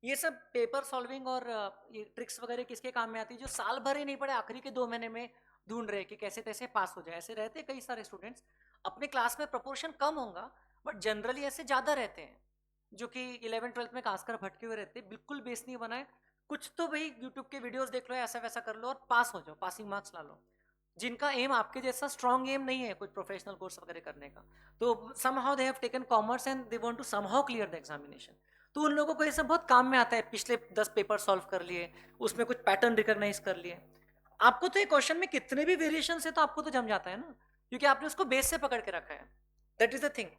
ये सब पेपर सॉल्विंग और ये ट्रिक्स वगैरह किसके काम में आती है? जो साल भर ही नहीं पढ़े, आखिरी के 2 महीने में ढूंढ रहे कि कैसे तैसे पास हो जाए. ऐसे रहते कई सारे स्टूडेंट्स. अपने क्लास में प्रोपोर्शन कम होगा, बट जनरली ऐसे ज़्यादा रहते हैं जो कि 11th-12th में खासकर भटके हुए रहते हैं. बिल्कुल बेस नहीं बनाए, कुछ तो भाई यूट्यूब के वीडियोस देख लो, ऐसा वैसा कर लो और पास हो जाओ, पासिंग मार्क्स ला लो. जिनका एम आपके जैसा स्ट्रॉन्ग एम नहीं है कुछ प्रोफेशनल कोर्स वगैरह करने का, तो somehow they have taken commerce and they want to somehow clear the examination, तो उन लोगों को ये सब बहुत काम में आता है. पिछले 10 पेपर सॉल्व कर लिए, उसमें कुछ पैटर्न रिकॉग्नाइज कर लिए. आपको तो ये क्वेश्चन में कितने भी वेरिएशन है तो आपको तो जम जाता है ना, क्योंकि आपने उसको बेस से पकड़ के रखा है. That is the thing.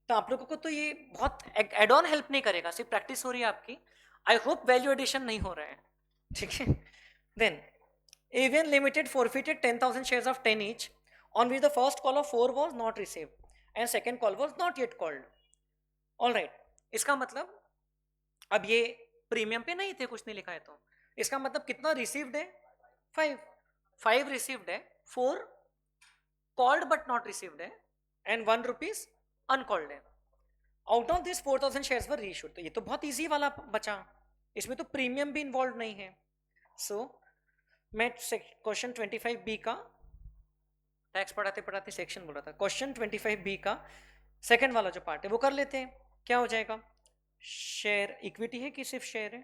तो आप लोगों को तो ये बहुत एड ऑन हेल्प नहीं करेगा, सिर्फ प्रैक्टिस हो रही है आपकी. आई होप वैल्यू एडिशन नहीं हो रहा है. ठीक है. Then AVN Limited forfeited 10,000 shares of 10 each, on which the first call of 4 was not received and second call was not yet called. All right. इसका मतलब अब ये प्रीमियम पे नहीं थे, कुछ नहीं लिखा है, तो इसका मतलब कितना रिसीव्ड है? 5 रिसीव्ड है, 4 कॉल्ड बट नॉट रिसीव्ड है एंड 1 रुपीज अनकॉल्ड है. Out of this 4,000 shares were reissued. तो ये तो बहुत इजी वाला बचा, इसमें तो प्रीमियम भी इन्वॉल्व नहीं है. सो मैं क्वेश्चन 25B का टैक्स पढ़ाते पढ़ाते सेक्शन बोला था. क्वेश्चन 25B का सेकंड वाला जो पार्ट है वो कर लेते हैं. क्या हो जाएगा? शेयर इक्विटी है कि सिर्फ शेयर है?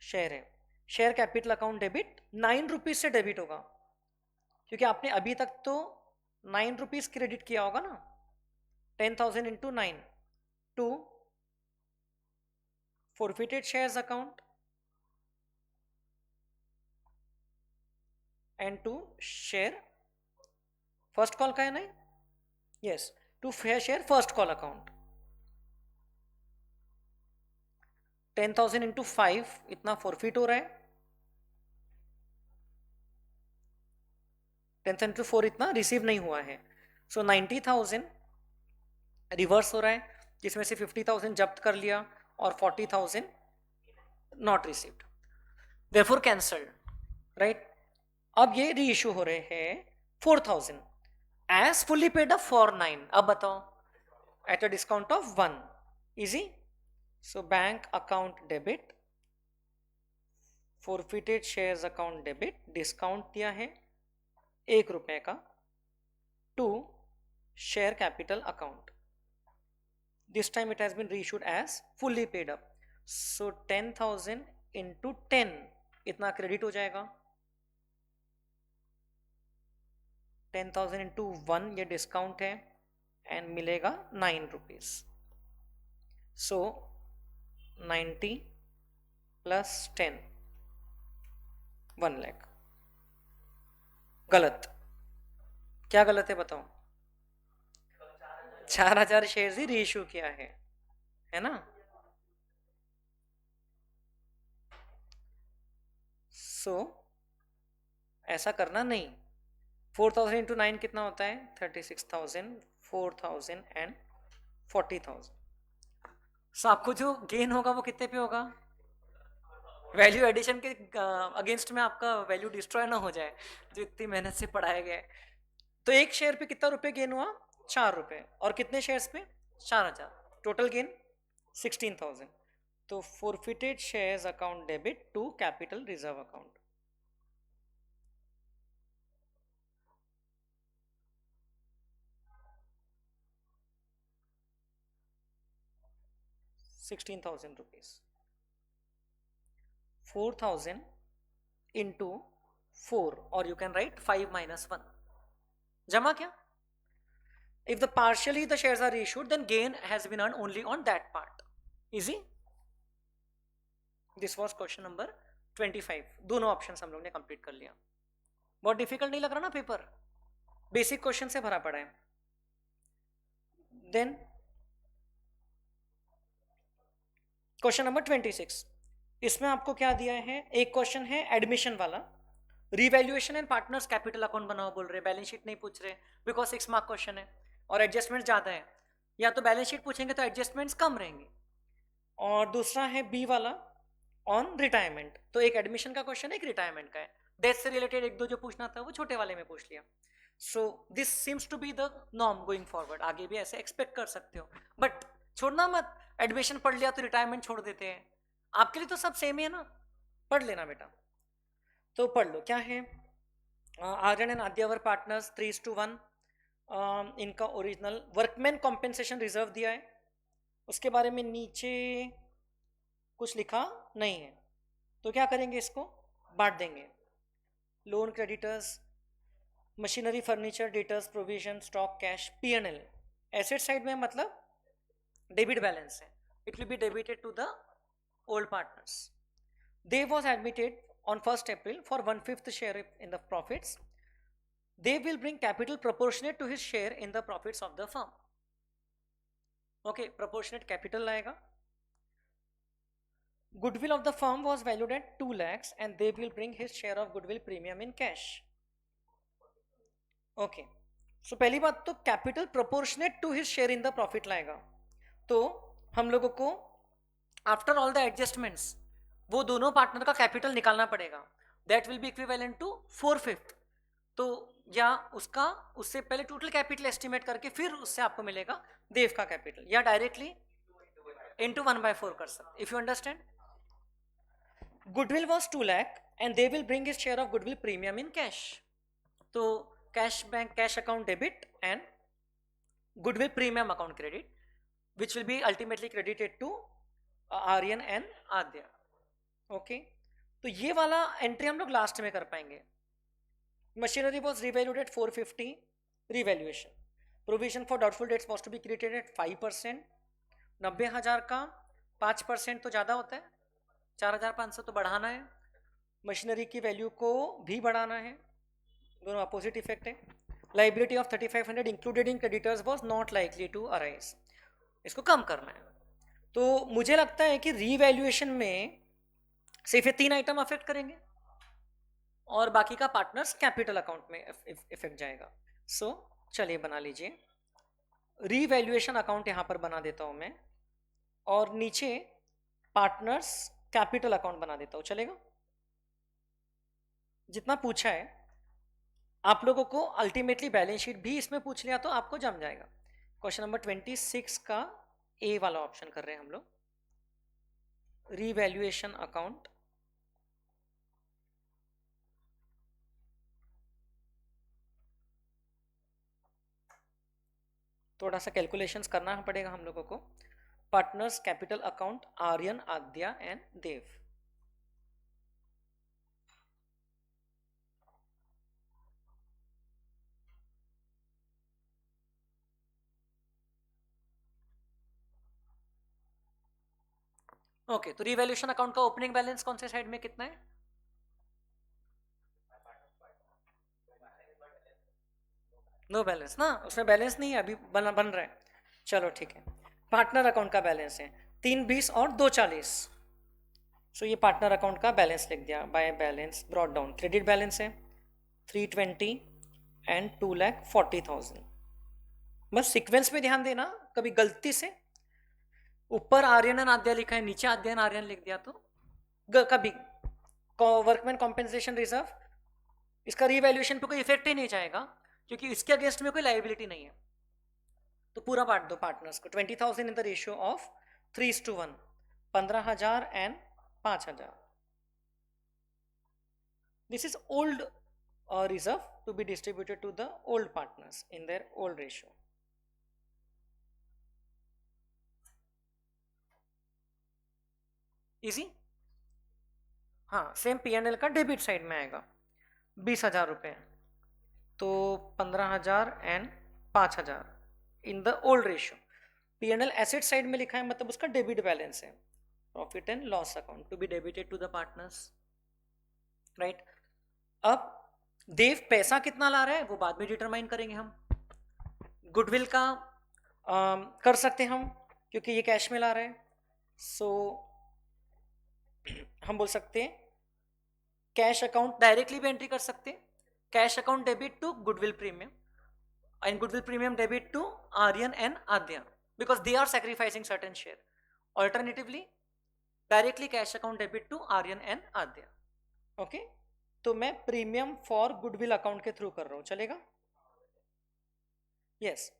शेयर है. Share capital account debit 9 rupees से डेबिट होगा, क्योंकि आपने अभी तक तो 9 रुपीज क्रेडिट किया होगा ना. 10,000 into 9 to forfeited shares account and to share first call का है ना? yes, to share first call account. 10,000 into 5 इतना फॉरफिट हो रहा है, 10,000 इंटू 4 इतना रिसीव नहीं हुआ है. सो 90,000 रिवर्स हो रहा है, जिसमें से 50,000 जब्त कर लिया और 40,000 not received, therefore cancelled. Right. अब ये री इशू हो रहे हैं 4,000 as fully paid up for 9. अब बताओ, at a discount of 1. Easy. So bank account debit, forfeited shares account debit, discount दिया है 1 रुपए का, to share capital account. This time it has been reissued as fully paid up. So 10,000 into 10 इतना credit हो जाएगा. 10,000 into 1 ये discount है and मिलेगा 9 रुपीज. सो 90 प्लस 10 1 लाख. गलत. क्या गलत है बताओ? 4,000 शेयर ही रीइश्यू किया है ना? सो ऐसा करना नहीं. 4,000 इंटू 9 कितना होता है? 36,000, 4,000 एंड 40,000. सो आपको जो गेन होगा वो कितने पे होगा? वैल्यू एडिशन के अगेंस्ट में आपका वैल्यू डिस्ट्रॉय ना हो जाए जो इतनी मेहनत से पढ़ाया गया है. तो एक शेयर पे कितना रुपए गेन हुआ? 4 रुपए. और कितने शेयर्स पे? 4,000. Total gain 16,000. तो forfeited shares account debit to capital reserve account. ₹16,000. 4,000 into 4, or you can write 5 minus 1. जमा क्या? If the partially the shares are issued, then gain has been earned only on that part. Easy. This was question number 25, दोनों option हम लोग ने complete कर लिया। बहुत difficult नहीं लग रहा ना पेपर, बेसिक क्वेश्चन से भरा पड़ा है। देन क्वेश्चन नंबर 26, इसमें आपको क्या दिया है, एक क्वेश्चन है एडमिशन वाला, revaluation and partners capital account बनाओ बोल रहे, बैलेंस शीट नहीं पूछ रहे बिकॉज 6 मार्क क्वेश्चन है और एडजस्टमेंट ज़्यादा है, या तो बैलेंस शीट पूछेंगे तो एडजस्टमेंट्स कम रहेंगे। और दूसरा है बी वाला ऑन रिटायरमेंट, तो एक एडमिशन का क्वेश्चन है, एक रिटायरमेंट का है, डेथ से रिलेटेड एक दो जो पूछना था वो छोटे वाले में पूछ लिया। So this seems to be the norm going forward, आगे भी ऐसे एक्सपेक्ट कर सकते हो, बट छोड़ना मत, एडमिशन पढ़ लिया तो रिटायरमेंट छोड़ देते हैं, आपके लिए तो सब सेम ही है ना, पढ़ लेना बेटा। तो पढ़ लो क्या है, आर्यन एंड आद्यावर पार्टनर्स 3:1, इनका ओरिजिनल वर्कमैन कॉम्पेंसेशन रिजर्व दिया है, उसके बारे में नीचे कुछ लिखा नहीं है, तो क्या करेंगे, इसको बांट देंगे। Loan creditors, machinery furniture, debtors, provision, stock, cash, P&L। Asset side में मतलब डेबिट बैलेंस है, it will be debited to the old partners. They was admitted on 1st April for 1/5 share in the profits. They will bring capital proportionate to his share in the profits of the firm. Okay, proportionate capital लाएगा। Goodwill of the firm was valued at 2 lakhs and they will bring his share of goodwill premium in cash. Okay, so पहली बात तो capital proportionate to his share in the profit लाएगा, तो हम लोगों को after all the adjustments वो दोनों पार्टनर का कैपिटल निकालना पड़ेगा, that will be equivalent to 4/5, तो या उसका उससे पहले टोटल कैपिटल एस्टिमेट करके फिर उससे आपको मिलेगा देव का कैपिटल, या डायरेक्टली इंटू 1/4 कर सकते, if you understand. Goodwill was 2 lakh and they will bring his share of goodwill premium in cash, तो cash bank cash account debit and goodwill premium account credit which will be ultimately credited to Aryan and Aadya. Okay, तो ये वाला entry हम लोग last में कर पाएंगे। Machinery was revalued at 450, revaluation, provision for doubtful debts was to be created at 5%, 90,000 का 5% तो ज़्यादा होता है, 4,500 तो बढ़ाना है, मशीनरी की वैल्यू को भी बढ़ाना है, दोनों अपोजिट इफेक्ट है। Liability of 3,500 included in creditors was not likely to arise, इसको कम करना है। तो मुझे लगता है कि रीवैल्यूएशन में सिर्फ ये 3 आइटम अफेक्ट करेंगे और बाकी का पार्टनर्स कैपिटल अकाउंट में इफेक्ट जाएगा। सो चलिए बना लीजिए, रीवैल्यूएशन अकाउंट यहां पर बना देता हूं मैं, और नीचे पार्टनर्स कैपिटल अकाउंट बना देता हूं, चलेगा? जितना पूछा है आप लोगों को अल्टीमेटली बैलेंस शीट भी इसमें पूछ लिया तो आपको जम जाएगा। क्वेश्चन नंबर 26 का ए वाला ऑप्शन कर रहे हैं हम लोग, रीवैल्यूएशन अकाउंट। थोड़ा सा कैलकुलेशंस करना पड़ेगा हम लोगों को। Partners capital account Aryan, Adya and Dev. Okay, तो रिवैल्यूएशन अकाउंट का ओपनिंग बैलेंस कौन से साइड में कितना है? नो बैलेंस ना, उसमें बैलेंस नहीं है, अभी बन रहा है। चलो ठीक है, पार्टनर अकाउंट का बैलेंस है 320 और 240। सो ये पार्टनर अकाउंट का बैलेंस लिख दिया, by balance brought down. Credit balance है 320 एंड 2,40,000। बस सीक्वेंस में ध्यान देना, कभी गलती से ऊपर आर्यन एंड आद्या लिखा है, नीचे आद्या एंड आर्यन लिख दिया तो कभी वर्कमैन कॉम्पेंसेशन रिजर्व, इसका रीवैल्यूएशन पे कोई इफेक्ट ही नहीं जाएगा क्योंकि इसके अगेंस्ट में कोई लाइबिलिटी नहीं है। तो पूरा बांट दो पार्टनर्स को, 20,000 in the ratio of 3:1, 15,000 and 5,000। This is old reserve to be distributed to the old partners in their old ratio. Easy? हाँ, सेम P&L का डेबिट साइड में आएगा 20,000 रुपये, तो 15,000 and 5,000 in the old ratio. P&L asset side में लिखा है मतलब उसका डेबिट बैलेंस है, profit and loss account to be debited to the partners. Right. अब देव पैसा कितना ला रहा है वो बाद में डिटरमाइन करेंगे हम। गुडविल का कर सकते हम क्योंकि ये कैश में ला रहा है, सो हम बोल सकते हैं कैश अकाउंट डायरेक्टली भी एंट्री कर सकते हैं, cash account debit to goodwill premium and goodwill premium debit to Aryan and Adya because they are sacrificing certain share. Alternatively, directly cash account debit to Aryan and Adya. Okay? तो मैं premium for goodwill account के through कर रहा हूं, चलेगा? Yes.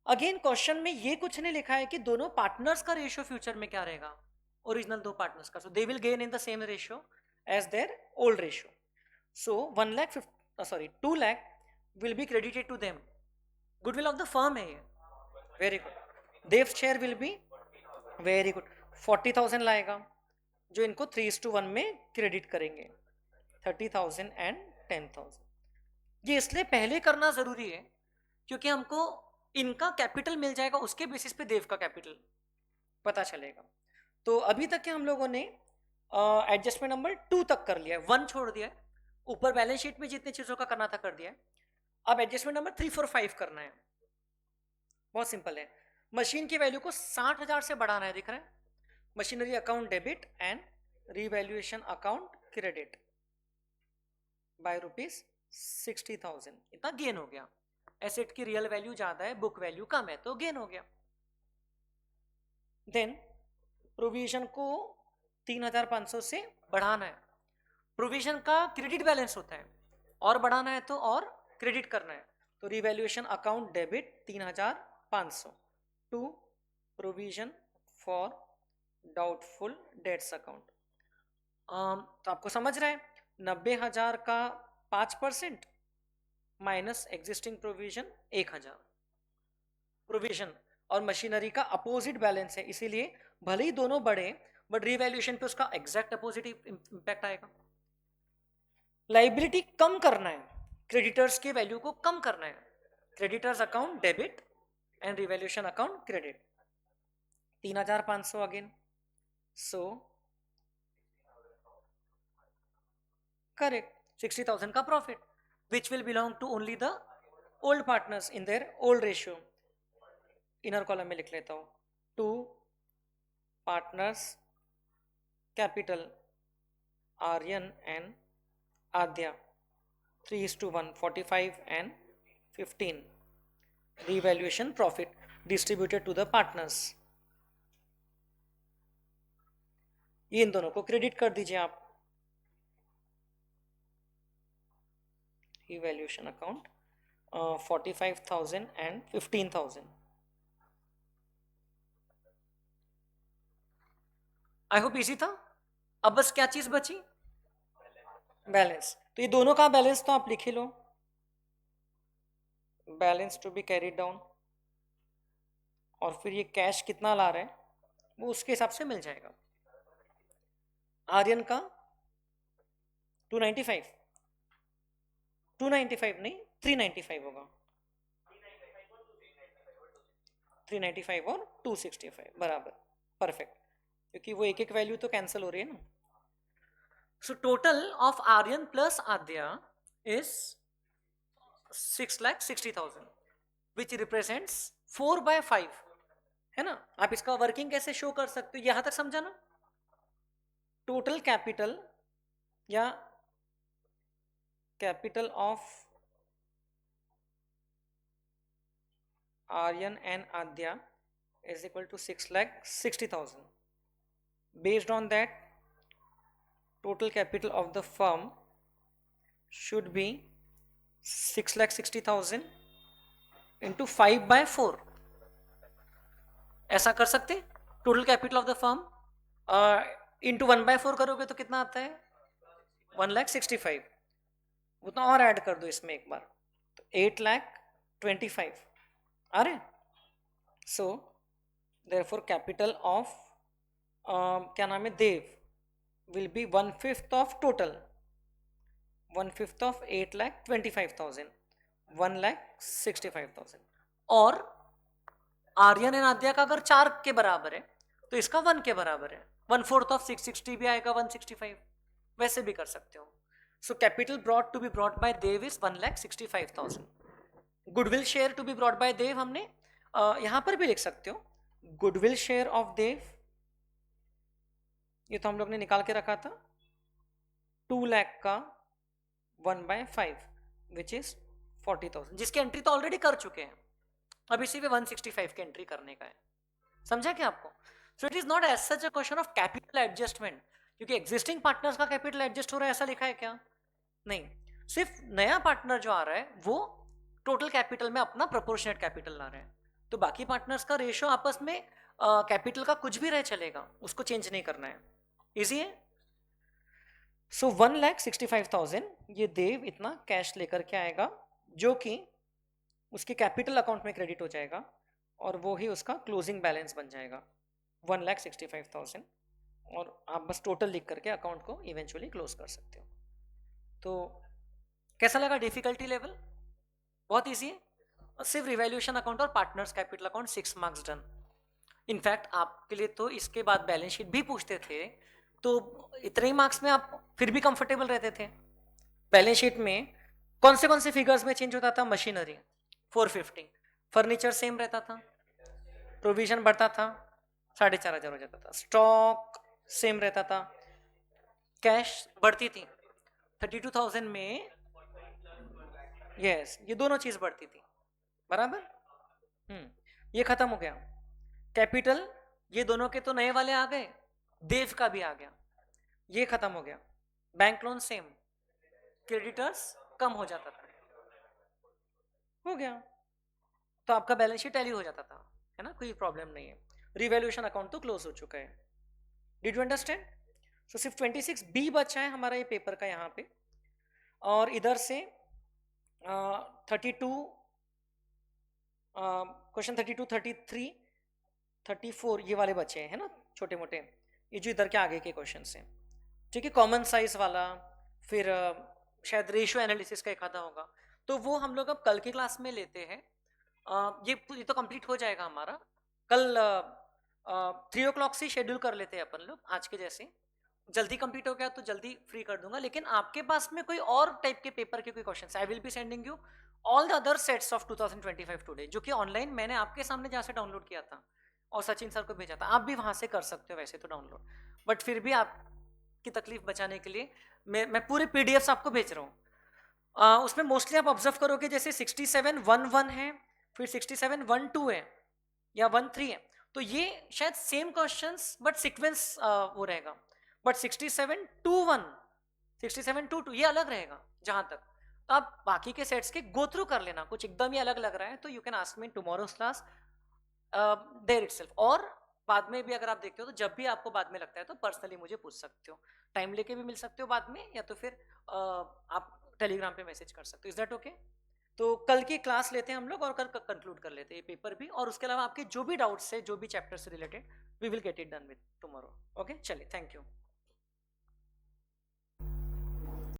Again question में ये कुछ नहीं लिखा है कि दोनों पार्टनर्स का रेशियो फ्यूचर में क्या रहेगा, ओरिजिनल दो पार्टनर्स का, so they will gain in the same ratio as their old ratio. So 2 lakh will be credited to them. Goodwill of the firm है ये, very good. Dev's share will be very good 40,000 लाएगा जो इनको 3:1 में credit करेंगे, 30,000 and 10,000। ये इसलिए पहले करना जरूरी है क्योंकि हमको इनका कैपिटल मिल जाएगा, उसके बेसिस पे देव का कैपिटल पता चलेगा। तो अभी तक के हम लोगों ने एडजस्टमेंट नंबर 2 तक कर लिया है, 1 छोड़ दिया है, ऊपर बैलेंस शीट में जितनी चीजों का करना था कर दिया है। अब एडजस्टमेंट नंबर 3, 4, 5 करना है, बहुत सिंपल है। मशीन की वैल्यू को 60,000 से बढ़ाना है, दिख रहा है, machinery account debit and revaluation account credit by ₹60,000, इतना गेन हो गया। एसेट की रियल वैल्यू ज्यादा है, बुक वैल्यू कम है, तो गेन हो गया। देन प्रोविजन को 3,500 से बढ़ाना है। प्रोविजन का क्रेडिट बैलेंस होता है, और बढ़ाना है तो और क्रेडिट करना है, तो revaluation account debit 3,500 to provision for doubtful debts account. तो आपको समझ रहा है 90,000 का 5% माइनस एग्जिस्टिंग प्रोविजन 1,000। प्रोविजन और मशीनरी का अपोजिट बैलेंस है, इसीलिए भले ही दोनों बढ़े बट रिवैल्यूएशन पे उसका एग्जैक्ट अपोजिट इंपैक्ट आएगा। लाइबिलिटी कम करना है, क्रेडिटर्स के वैल्यू को कम करना है, creditors account debit and revaluation account credit 3,500 again, so correct 60,000 का profit which will belong to only the old partners in their old ratio. Inner column में लिख लेता हूं, to partners capital Aryan and Adya 3:1 45 and 15 revaluation profit distributed to the partners। ये इन दोनों को credit कर दीजिए आप, revaluation account 45,000 and 15,000। I hope easy था। अब बस क्या चीज बची, बैलेंस। तो ये दोनों का बैलेंस तो आप लिख ही लो, balance to be carried down, और फिर ये कैश कितना ला रहे हैं वो उसके हिसाब से मिल जाएगा। आर्यन का 295 नहीं 395 होगा, 395 और 265 बराबर, परफेक्ट, क्योंकि वो एक एक वैल्यू तो कैंसिल हो रही है ना। So total of Aryan plus Adya is 6,60,000 which represents 4/5, है ना। आप इसका वर्किंग कैसे शो कर सकते हो, यहां तक समझा ना। टोटल कैपिटल या capital of Aryan and Adya is equal to 6,60,000. Based on that, total capital of the firm should be 6,60,000 into 5/4। ऐसा कर सकते, total capital of the firm into 1/4 करोगे तो कितना आता है 1,65,000। उतना और ऐड कर दो इसमें एक बार, तो 8,25,000 आ रहे। सो देयरफॉर कैपिटल ऑफ क्या नाम है देव will be 1/5 of total, 1/5 of 8,25,000, 1,65,000। और आर्यन एंड आद्या का अगर 4 के बराबर है तो इसका 1 के बराबर है, 1/4 of 660 भी आएगा 165, वैसे भी कर सकते हो। So capital brought to be brought by Dev is 1,65,000. Goodwill share to be brought by Dev हमने यहां पर भी लिख सकते हो, गुडविल शेयर ऑफ देव, ये तो हम लोग ने निकाल के रखा था, 2 लाख का 1/5 विच इज 40,000, जिसकी एंट्री तो ऑलरेडी कर चुके हैं, अब इसी पे 165 की एंट्री करने का है. समझा क्या आपको? So it is not as such a question of capital adjustment, क्योंकि एग्जिस्टिंग पार्टनर्स का कैपिटल एडजस्ट हो रहा है ऐसा लिखा है क्या? नहीं, सिर्फ नया पार्टनर जो आ रहा है वो टोटल कैपिटल में अपना प्रोपोर्शनेट कैपिटल ला रहे हैं, तो बाकी पार्टनर्स का रेशियो आपस में कैपिटल का कुछ भी रहे चलेगा, उसको चेंज नहीं करना है. इजी है. सो 1,65,000 ये देव इतना कैश लेकर के आएगा, जो कि उसके कैपिटल अकाउंट में क्रेडिट हो जाएगा और वो ही उसका क्लोजिंग बैलेंस बन जाएगा 1,65,000, और आप बस टोटल लिख करके अकाउंट को इवेंचुअली क्लोज कर सकते हो. तो कैसा लगा डिफिकल्टी लेवल? बहुत इजी है. सिर्फ रिवैल्यूएशन अकाउंट और partners capital account 6 marks done. In fact आपके लिए तो इसके बाद बैलेंस शीट भी पूछते थे, तो इतने ही मार्क्स में आप फिर भी कंफर्टेबल रहते थे. बैलेंस शीट में कौन से फिगर्स में चेंज होता था? मशीनरी 450, फर्नीचर सेम रहता था, प्रोविजन बढ़ता था 4,500 हो जाता था, स्टॉक सेम रहता था, कैश बढ़ती थी 32,000 में, यस ये दोनों चीज बढ़ती थी बराबर. ये खत्म हो गया. कैपिटल ये दोनों के तो नए वाले आ गए, देव का भी आ गया, ये खत्म हो गया. बैंक लोन सेम, क्रेडिटर्स कम हो जाता था, हो गया, तो आपका बैलेंस शीट टैली हो जाता था, है ना, कोई प्रॉब्लम नहीं है. रिवैल्यूएशन अकाउंट तो क्लोज हो चुका है. Did you understand? सो सिर्फ 26B बचा है हमारा ये पेपर का यहाँ पे, और इधर से 32 क्वेश्चन 32, 33, 34 ये वाले बचे हैं ना छोटे मोटे, ये जो इधर के आगे के क्वेश्चन हैं. ठीक है, कॉमन साइज वाला, फिर शायद रेशियो एनालिसिस का एक आधा होगा, तो वो हम लोग अब कल की क्लास में लेते हैं. ये तो कंप्लीट हो जाएगा हमारा कल 3 o'clock से शेड्यूल कर लेते हैं अपन लोग, आज के जैसे. जल्दी कंप्लीट हो गया तो जल्दी फ्री कर दूंगा, लेकिन आपके पास में कोई और टाइप के पेपर के कोई question, I will be sending you all the other sets of 2025 today, जो कि ऑनलाइन मैंने आपके सामने जहाँ से डाउनलोड किया था और सचिन सर को भेजा था. आप भी वहां से कर सकते हो वैसे तो डाउनलोड, बट फिर भी आपकी तकलीफ बचाने के लिए मैं पूरे पीडीएफ आपको भेज रहा हूँ. उसमें मोस्टली आप ऑब्जर्व करोगे जैसे 6711 है, फिर 6712 है या 13 है, तो ये शायद सेम क्वेश्चंस बट सीक्वेंस वो रहेगा, बट 6721, 6722 ये अलग रहेगा जहां तक. तो आप बाकी के सेट्स के गो थ्रू कर लेना, कुछ एकदम ही अलग लग रहा है तो you can ask me tomorrow's class there itself, और बाद में भी अगर आप देखते हो तो जब भी आपको बाद में लगता है तो पर्सनली मुझे पूछ सकते हो, टाइम लेके भी मिल सकते हो बाद में, या तो फिर आप टेलीग्राम पे मैसेज कर सकते हो. Is that okay? तो कल की क्लास लेते हैं हम लोग और कल कंक्लूड कर लेते हैं ये पेपर भी, और उसके अलावा आपके जो भी डाउट्स है जो भी चैप्टर से related we will get it done with tomorrow. Okay, चलिए, थैंक यू.